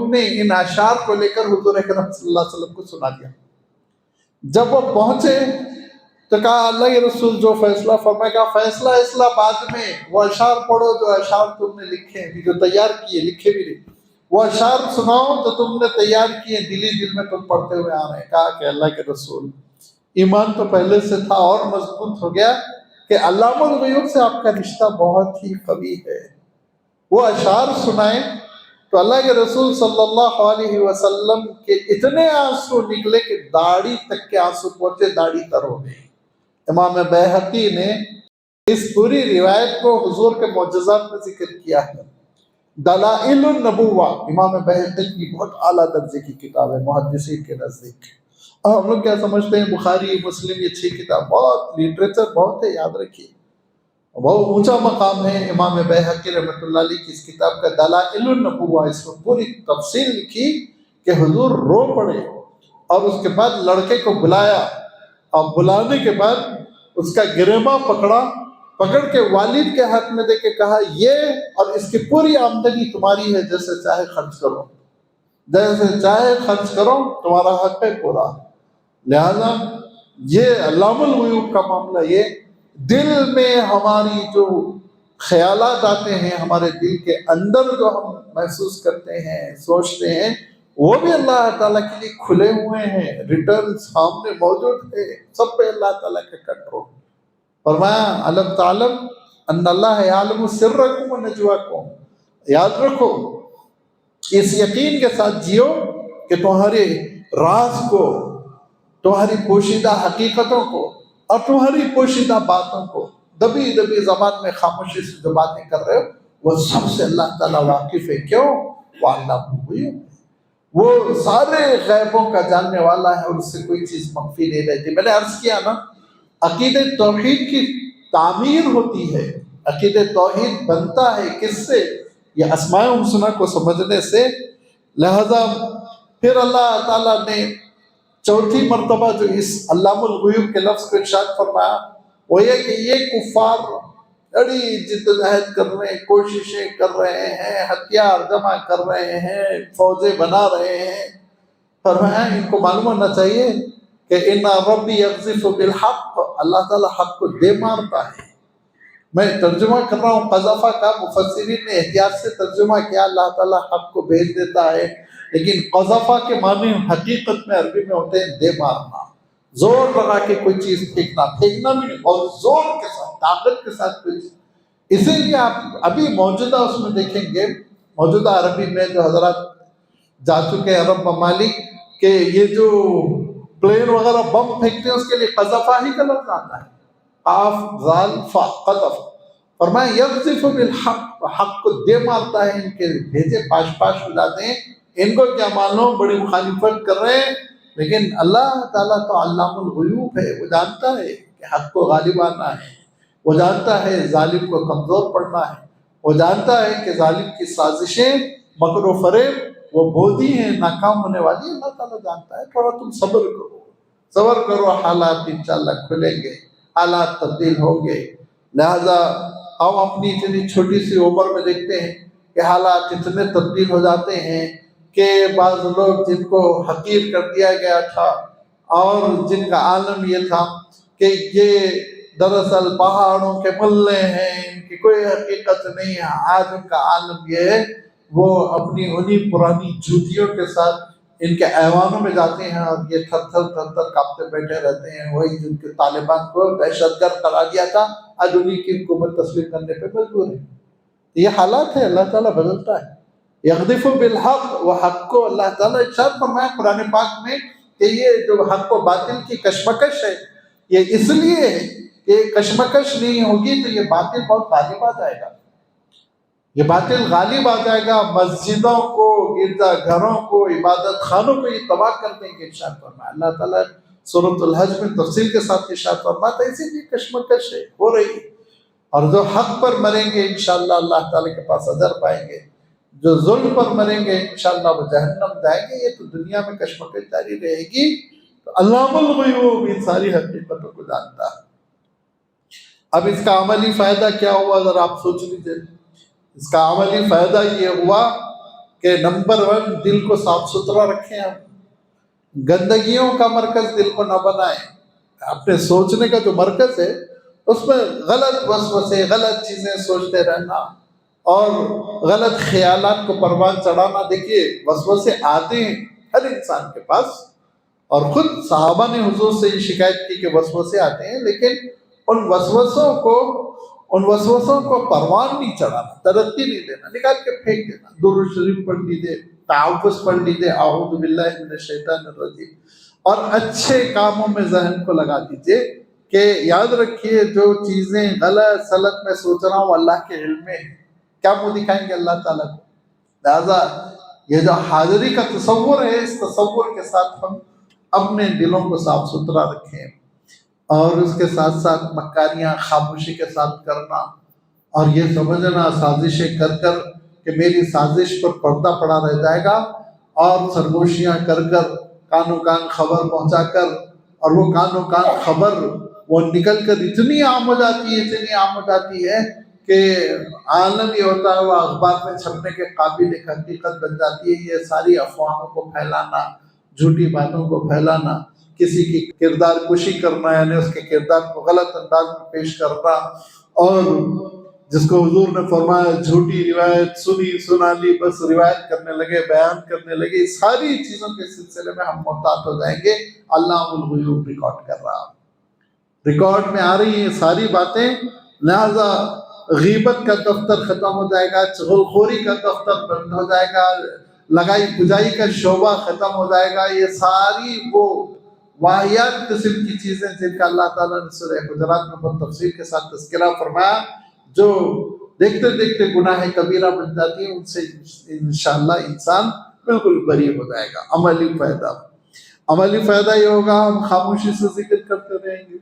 نے ان اشعار کو لے کر حضور اکرم صلی اللہ علیہ وسلم کو سنا دیا. جب وہ پہنچے تو کہا اللہ کے رسول جو فیصلہ فرمائے، کہا فیصلہ بعد میں، وہ اشعار پڑھو جو اشعار تم نے لکھے ہیں، جو تیار کیے، لکھے بھی نہیں، وہ اشعار سناؤ جو تم نے تیار کیے، دل میں تم پڑھتے ہوئے آ رہے ہیں. کہا کہ اللہ کے رسول ایمان تو پہلے سے تھا اور مضبوط ہو گیا کہ علام الغیوب سے آپ کا رشتہ بہت ہی قوی ہے. وہ اشعار سنائے تو اللہ کے رسول صلی اللہ علیہ وسلم کے اتنے آنسو نکلے کہ داڑھی تک کے آنسو پہنچے، داڑھی تر ہو گئی. امام بیہقی نے اس پوری روایت کو حضور کے معجزات میں ذکر کیا ہے. دلائل النبوہ امام بیہقی کی بہت اعلیٰ درجے کی کتاب ہے محدثین کے نزدیک. ہم لوگ کیا سمجھتے ہیں بخاری مسلم یہ 6 کتاب، بہت لٹریچر بہت ہے، یاد رکھیے بہت اونچا مقام ہے. امام بیہقی رحمۃ اللہ علیہ کی اس کتاب کا دلائل النبوہ، اس میں پوری تفصیل لکھی کہ حضور رو پڑے، اور اس کے بعد لڑکے کو بلایا، اور بلانے کے بعد اس کا گریباں پکڑ کے والد کے ہاتھ میں دے کے کہا یہ اور اس کی پوری آمدنی تمہاری ہے، جیسے چاہے خرچ کرو، تمہارا حق ہے پورا. لہذا یہ علام الغیوب کا معاملہ، یہ دل میں ہماری جو خیالات آتے ہیں، ہمارے دل کے اندر جو ہم محسوس کرتے ہیں، سوچتے ہیں، وہ بھی اللہ تعالیٰ کے لیے کھلے ہوئے ہیں، ریٹرن سامنے موجود ہے، سب پہ اللہ تعالیٰ کا کنٹرول. فرمایا علم تعلم ان اللہ یعلم سرکم و نجواکم، یاد رکھو، اس یقین کے ساتھ جیو کہ تمہارے راز کو، تمہاری پوشیدہ حقیقتوں کو اور تمہاری پوشیدہ باتوں کو، دبی زبان میں خاموشی سے جو باتیں کر رہے ہو وہ سب سے اللہ تعالیٰ واقف ہے. کیوں؟ وہ سارے غیبوں کا جاننے والا ہے، اور اس سے کوئی چیز مخفی نہیں رہتی. میں نے عرض کیا نا، عقید توحید کی تعمیر ہوتی ہے، عقید توحید بنتا ہے کس سے؟ یہ اسماء الحسنی کو سمجھنے سے. لہذا پھر اللہ تعالیٰ نے چوتھی مرتبہ جو اس علام الغیوب کے لفظ کو ارشاد فرمایا وہ یہ کہ یہ کفار بڑی جدوجہد کر رہے ہیں، کوششیں کر رہے ہیں، ہتھیار جمع کر رہے ہیں، فوجیں بنا رہے ہیں. فرمایا ان کو معلوم ہونا چاہیے کہ ان ربی یقذف بالحق، اللہ تعالیٰ حق کو دے مارتا ہے. میں ترجمہ کر رہا ہوں قذفہ کا، مفسرین نے احتیاط سے ترجمہ کیا، اللہ تعالیٰ حق کو بھیج دیتا ہے، لیکن قذفہ کے معنی حقیقت میں عربی میں ہوتے ہیں دے مارنا، زور لگا کے کوئی چیز پھینکنا بھی نہیں، اور زور کے ساتھ، طاقت کے ساتھ کوئی چیز. اسی لیے آپ ابھی موجودہ اس میں دیکھیں گے، موجودہ عربی میں جو حضرات جا چکے ہیں عرب ممالک، کہ یہ جو پلین وغیرہ بم پھینکتے ہیں اس کے لیے قذفہ ہی کا لفظ آتا ہے، قاف ذال فا، قذف. فرمایا یقذف بالحق، حق کو دے مارتا ہے، ان کے بھیجے پاش اڑاتے ہیں. ان کو کیا معلوم، بڑی مخالفت کر رہے ہیں، لیکن اللہ تعالیٰ تو علام الغیوب ہے، وہ جانتا ہے کہ حق کو غالب آنا ہے، وہ جانتا ہے ظالم کو کمزور پڑنا ہے، وہ جانتا ہے کہ ظالم کی سازشیں، مکر و فریب وہ بودھی ہیں، ناکام ہونے والی. اللہ تعالیٰ جانتا ہے. تھوڑا تم صبر کرو، حالات انشاءاللہ کھلیں گے، حالات تبدیل ہوں گے. لہذا ہم اپنی اتنی چھوٹی سی عمر میں دیکھتے ہیں کہ حالات اتنے تبدیل ہو جاتے ہیں کہ بعض لوگ جن کو حقیر کر دیا گیا تھا اور جن کا عالم یہ تھا کہ یہ دراصل پہاڑوں کے ملے ہیں، ان کی کوئی حقیقت نہیں ہے، آج ان کا عالم یہ ہے وہ اپنی انہی پرانی جوتیوں کے ساتھ ان کے ایوانوں میں جاتے ہیں اور یہ تھر تھر کانپتے بیٹھے رہتے ہیں، وہی جن کے طالبان کو دہشت گرد قرار دیا تھا آج انہی کی حکومت تسلیم کرنے پہ مجبور ہے۔ یہ حالات ہے، اللہ تعالیٰ بدلتا ہے۔ یقذف بالحق، وہ حق کو اللہ تعالیٰ ارشاد فرمایا قرآن پاک میں کہ یہ جو حق و باطل کی کشمکش ہے یہ اس لیے ہے کہ کشمکش نہیں ہوگی تو یہ باطل بہت غالب آ جائے گا، یہ باطل غالب آ جائے گا، مسجدوں کو، گرجا گھروں کو، عبادت خانوں کو یہ تباہ کر دیں گے۔ ارشاد فرمایا اللہ تعالیٰ سورۃ الحج میں تفصیل کے ساتھ ارشاد فرماتا ہے اسی لیے کشمکش ہے، ہو رہی ہے، اور جو حق پر مریں گے انشاءاللہ اللہ تعالیٰ کے پاس اجر پائیں گے، جو ظلم پر مریں گے انشاءاللہ وہ جہنم جائیں گے۔ یہ تو دنیا میں کشمکش جاری رہے گی۔ تو علام الغیوب ان ساری حقیقتوں کو جانتا ہے۔ اب اس کا عملی فائدہ کیا ہوا ذرا آپ سوچ لیجیے۔ اس کا عملی فائدہ یہ ہوا کہ نمبر 1 دل کو صاف ستھرا رکھیں، ہم گندگیوں کا مرکز دل کو نہ بنائیں۔ اپنے سوچنے کا جو مرکز ہے اس میں غلط وسوسے، غلط چیزیں سوچتے رہنا اور غلط خیالات کو پروان چڑھانا۔ دیکھیے وسوسے آتے ہیں ہر انسان کے پاس، اور خود صحابہ نے حضور سے یہ شکایت کی کہ وسوسے آتے ہیں، لیکن ان وسوسوں کو پروان نہیں چڑھانا، ترقی نہیں دینا، نکال کے پھینک دینا۔ درود شریف پڑھ لیجیے، تعوذ پڑھ لیجیے، اعوذ باللہ من الشیطان الرجیم، اور اچھے کاموں میں ذہن کو لگا دیجیے کہ یاد رکھیے جو چیزیں غلط سلط میں سوچ رہا ہوں اللہ کے علم میں ہے، کیا منہ دکھائیں گے اللہ تعالیٰ کو؟ لہٰذا یہ جو حاضری کا تصور ہے اس تصور کے ساتھ ہم اپنے دلوں کو صاف ستھرا رکھیں، اور اس کے ساتھ ساتھ مکاریاں خاموشی کے ساتھ کرنا، اور یہ سمجھنا سازشیں کر کر کہ میری سازش پر پردہ پڑا رہ جائے گا، اور سرگوشیاں کر کر کانوں کان خبر پہنچا کر، اور وہ کانوں کان خبر وہ نکل کر اتنی عام ہو جاتی ہے کہ عالم یہ ہوتا ہے وہ اخبار میں چھپنے کے قابل ایک حقیقت بن جاتی ہے۔ یہ ساری افواہوں کو پھیلانا، جھوٹی باتوں کو پھیلانا، کسی کی کردار کشی کرنا یعنی اس کے کردار کو غلط انداز میں پیش کرنا، اور جس کو حضور نے فرمایا جھوٹی روایت سنی سنا لی، بس روایت کرنے لگے، بیان کرنے لگے، ساری چیزوں کے سلسلے میں ہم محتاط ہو جائیں گے۔ علام الغیوب ریکارڈ کر رہا، ریکارڈ میں آ رہی ہیں ساری باتیں، لہذا غیبت کا دفتر ختم ہو جائے گا، چغل خوری کا دفتر بند ہو جائے گا، لگائی بجائی کا شعبہ ختم ہو جائے گا۔ یہ ساری وہ واحیات قسم کی چیزیں جن کا اللہ تعالیٰ نے سورہ حجرات میں بہت تفصیل کے ساتھ تذکرہ فرمایا، جو دیکھتے دیکھتے گناہ کبیرہ بن جاتی ہیں، ان سے انشاءاللہ انسان بالکل بری ہو جائے گا۔ عملی فائدہ یہ ہوگا ہم خاموشی سے ذکر کرتے رہیں گے،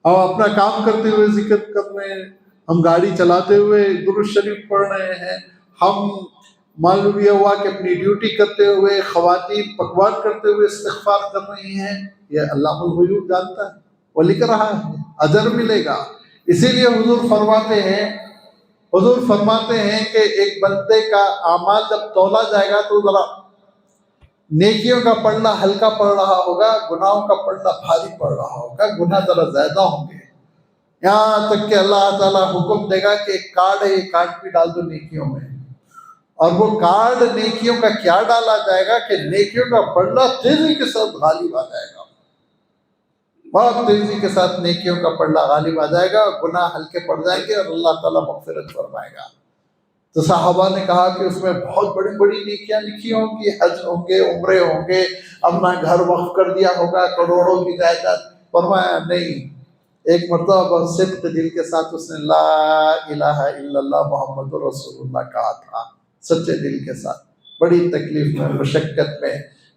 ہم اپنا کام کرتے ہوئے ذکر کر رہے ہیں، ہم گاڑی چلاتے ہوئے درود شریف پڑھ رہے ہیں، ہم معلوم یہ ہوا کہ اپنی ڈیوٹی کرتے ہوئے خواتین پکوان کرتے ہوئے استغفار کر رہی ہیں، یہ علام الغیوب جانتا ہے، وہ لکھ رہا ہے، اجر ملے گا۔ اسی لیے حضور فرماتے ہیں کہ ایک بندے کا اعمال جب تولا جائے گا تو ذرا نیکیوں کا پڑھنا ہلکا پڑ رہا ہوگا، گناہوں کا پڑھنا بھاری پڑ رہا ہوگا، گناہ ذرا زیادہ ہوں گے، یہاں تک کہ اللہ تعالیٰ حکم دے گا کہ ایک کارڈ ہے، یہ کارڈ بھی ڈال دو نیکیوں میں، اور وہ کارڈ نیکیوں کا کیا ڈالا جائے گا کہ نیکیوں کا پڑھنا تیزی کے ساتھ غالب آ جائے گا، بہت تیزی کے ساتھ نیکیوں کا پڑھنا غالب آ جائے گا، گناہ ہلکے پڑ جائیں گے اور اللہ تعالیٰ مغفرت فرمائے گا۔ تو صحابہ نے کہا کہ اس میں بہت بڑی بڑی نیکیاں لکھی ہوں گی، حج ہوں گے، عمرے ہوں گے، اپنا گھر وقف کر دیا ہوگا، کروڑوں کی جائیداد۔ فرمایا نہیں، ایک مرتبہ بہت صدق دل کے ساتھ اس نے لا الہ الا اللہ محمد رسول اللہ کہا تھا، سچے دل کے ساتھ، بڑی تکلیف میں، مشقت میں،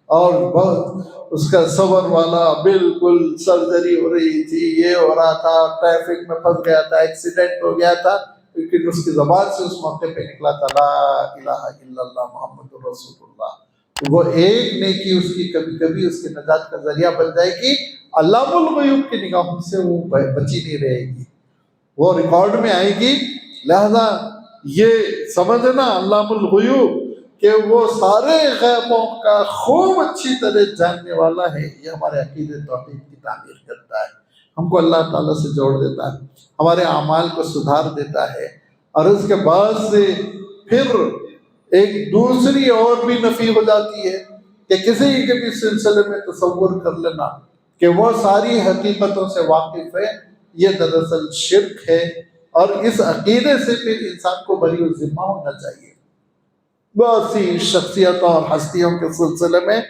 اور بہت اس کا صبر والا، بالکل سرجری ہو رہی تھی، یہ ہو رہا تھا، ٹریفک میں پھنس گیا تھا، ایکسیڈنٹ ہو گیا تھا، لیکن اس کی زبان سے اس موقع پہ نکلا تھا لا الہ الا اللہ محمد رسول اللہ۔ وہ ایک نیکی اس کی کبھی کبھی اس کی نجات کا ذریعہ بن جائے گی، علام الغیوب کی نگاہوں سے وہ بچی نہیں رہے گی، وہ ریکارڈ میں آئے گی. لہذا یہ سمجھنا علام الغیوب کہ وہ سارے غیبوں کا خوب اچھی طرح جاننے والا ہے. یہ ہمارے عقیدے توحید کی تعمیر کرتا ہے، ہم کو اللہ تعالیٰ سے جوڑ دیتا ہے، ہمارے اعمال کو سدھار دیتا ہے. اور اس کے بعد سے پھر ایک دوسری اور بھی نفی ہو جاتی ہے کہ کسی کے بھی سلسلے میں تصور کر لینا کہ وہ ساری حقیقتوں سے واقف ہے، یہ دراصل شرک ہے. اور اس عقیدے سے پھر انسان کو بری الذمہ ہونا چاہیے. بہت سی شخصیتوں اور ہستیوں کے سلسلے میں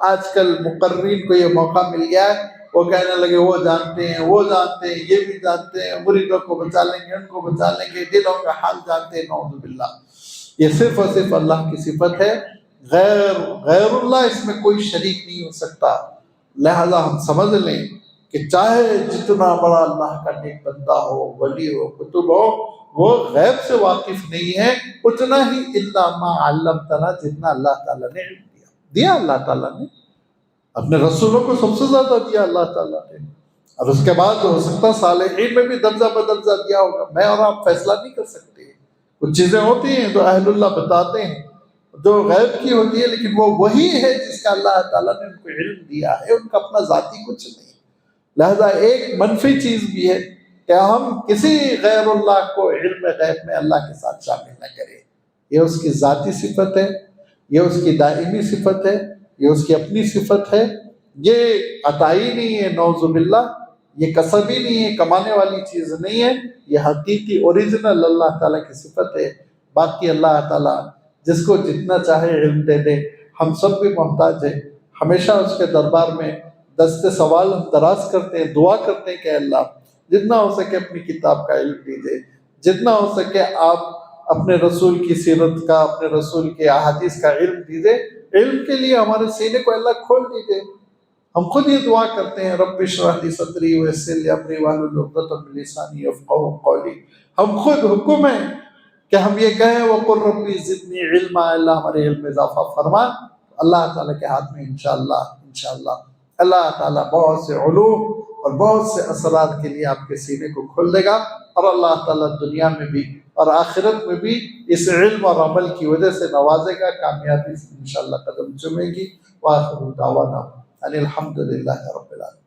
آج کل مقررین کو یہ موقع مل گیا ہے، وہ کہنے لگے وہ جانتے ہیں، وہ جانتے ہیں، یہ بھی جانتے ہیں، مریدوں کو بچا لیں گے، ان کو بچا لیں گے، دلوں کا حال جانتے ہیں. نعوذ باللہ. یہ صرف اور صرف اللہ کی صفت ہے، غیر اللہ اس میں کوئی شریک نہیں ہو سکتا. لہذا ہم سمجھ لیں کہ چاہے جتنا بڑا اللہ کا نیک بندہ ہو، ولی ہو، کتب ہو، وہ غیب سے واقف نہیں ہے اتنا ہی الا ما علمتنا، جتنا اللہ تعالیٰ نے علم دیا اللہ تعالیٰ نے اپنے رسولوں کو سب سے زیادہ دیا اللہ تعالیٰ نے. اور اس کے بعد ہو سکتا صالحین میں بھی درجہ بدرجہ دیا ہوگا. میں اور آپ فیصلہ نہیں کر سکتے. کچھ چیزیں ہوتی ہیں جو اہل اللہ بتاتے ہیں جو غیب کی ہوتی ہے، لیکن وہ وہی ہے جس کا اللہ تعالیٰ نے ان کو علم دیا ہے، ان کا اپنا ذاتی کچھ نہیں. لہذا ایک منفی چیز بھی ہے کہ ہم کسی غیر اللہ کو علم غیب میں اللہ کے ساتھ شامل نہ کریں. یہ اس کی ذاتی صفت ہے، یہ اس کی دائمی صفت ہے، یہ اس کی اپنی صفت ہے. یہ عطائی نہیں ہے، نعوذ باللہ. یہ کسبی نہیں ہے، کمانے والی چیز نہیں ہے. یہ حقیقی اوریجنل اللہ تعالیٰ کی صفت ہے. باقی اللہ تعالیٰ جس کو جتنا چاہے علم دے دے. ہم سب بھی محتاج ہیں، ہمیشہ اس کے دربار میں دست سوال ہم دراز کرتے ہیں، دعا کرتے ہیں کہ اللہ جتنا ہو سکے اپنی کتاب کا علم دیجئے، جتنا ہو سکے آپ اپنے رسول کی سیرت کا، اپنے رسول کے احادیث کا علم دیجئے. علم کے لیے ہمارے سینے کو اللہ کھول دیجئے. ہم خود یہ دعا کرتے ہیں رب اشرح لی صدری ویسر لی امری واحلل عقدۃ من لسانی یفقہوا قولی. ہم خود حکم ہے کہ ہم یہ کہیں وقل ربی زدنی علما، اللہ ہمارے علم میں اضافہ فرما. اللہ تعالیٰ کے ہاتھ میں انشاءاللہ اللہ تعالیٰ بہت سے علوم اور بہت سے اسرار کے لیے آپ کے سینے کو کھول دے گا. اور اللہ تعالیٰ دنیا میں بھی اور آخرت میں بھی اس علم اور عمل کی وجہ سے نوازے گا، کامیابی سے انشاءاللہ قدم چومے گی. وآخر دعوانا ان الحمد للہ رب العالمین.